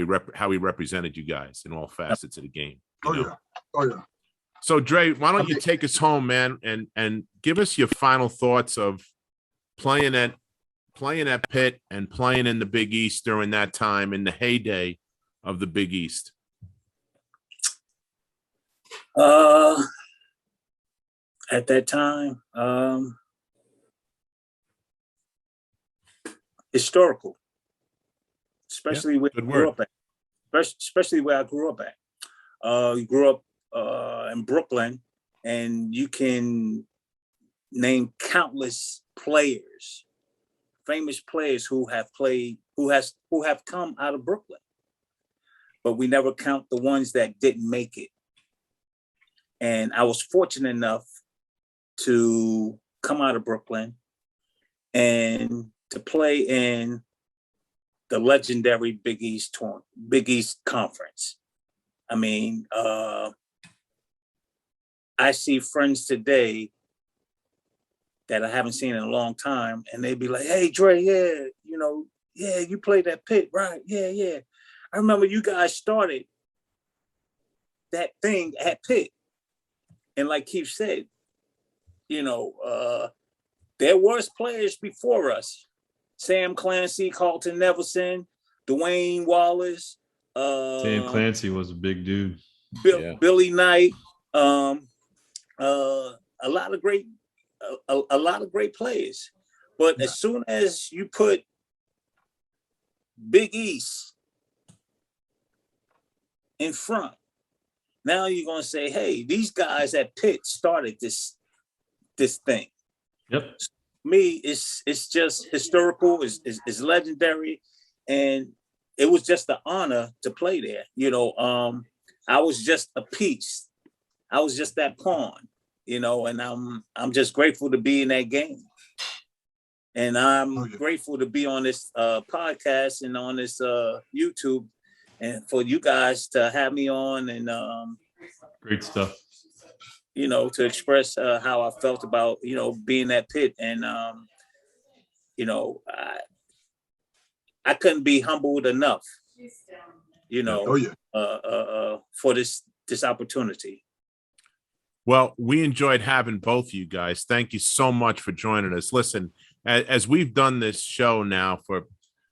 he represented you guys in all facets of the game. Oh yeah. So Dre, why don't you take us home, man, and give us your final thoughts of playing at Pitt and playing in the Big East during that time, in the heyday of the Big East. At that time, historical, especially where I grew up at. Especially where I grew up at. You grew up in Brooklyn, and you can name countless players, famous players who have come out of Brooklyn, but we never count the ones that didn't make it. And I was fortunate enough to come out of Brooklyn and to play in the legendary Big East Conference. I mean, I see friends today that I haven't seen in a long time, and they'd be like, "Hey, Dre, yeah, yeah, you played at Pitt, right? Yeah, yeah. I remember you guys started that thing at Pitt." And like Keith said, there was players before us. Sam Clancy, Carlton Nevelson, Dwayne Wallace. Sam Clancy was a big dude. Billy Knight. A lot of great players. But as soon as you put Big East in front, now you're gonna say, "Hey, these guys at Pitt started this thing." Yep. Me, it's just historical, it's legendary, and it was just an honor to play there. I was just a piece. I was just that pawn, and I'm just grateful to be in that game. And I'm grateful to be on this podcast and on this YouTube, and for you guys to have me on and great stuff. To express how I felt about being at Pitt, and I couldn't be humbled enough, for this opportunity. Well, we enjoyed having both of you guys. Thank you so much for joining us. Listen, as we've done this show now for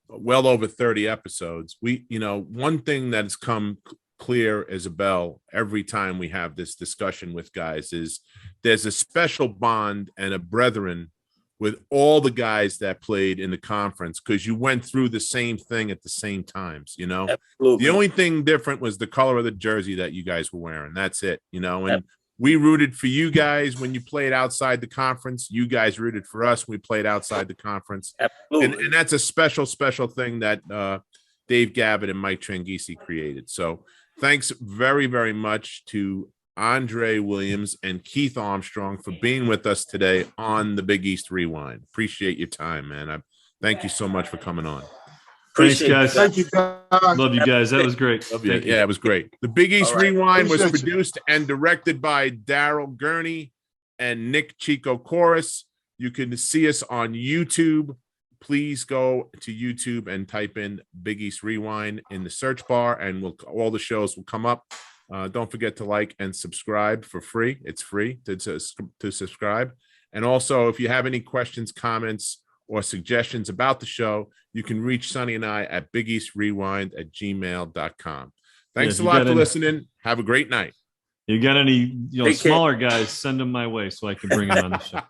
well over 30 episodes, one thing that has come clear as a bell every time we have this discussion with guys is there's a special bond and a brethren with all the guys that played in the conference, because you went through the same thing at the same times. Absolutely. The only thing different was the color of the jersey that you guys were wearing. That's it. And Absolutely. We rooted for you guys when you played outside the conference. You guys rooted for us when we played outside the conference. Absolutely. And that's a special thing that Dave Gavitt and Mike Tranghese created. So thanks very, very much to Andre Williams and Keith Armstrong for being with us today on the Big East Rewind. Appreciate your time, man. Thank you so much for coming on. Thanks, guys. Thank you, guys. Love you guys. That was great. Yeah, it was great. The Big East Rewind was Appreciate produced and directed by Daryl Gurney and Nick Chico Chorus. You can see us on YouTube. Please go to YouTube and type in Big East Rewind in the search bar, and all the shows will come up. Don't forget to like and subscribe for free. It's free to subscribe. And also, if you have any questions, comments, or suggestions about the show, you can reach Sonny and I at bigeastrewind@gmail.com. Thanks a lot for listening. Have a great night. You got any smaller guys, send them my way so I can bring them on the show.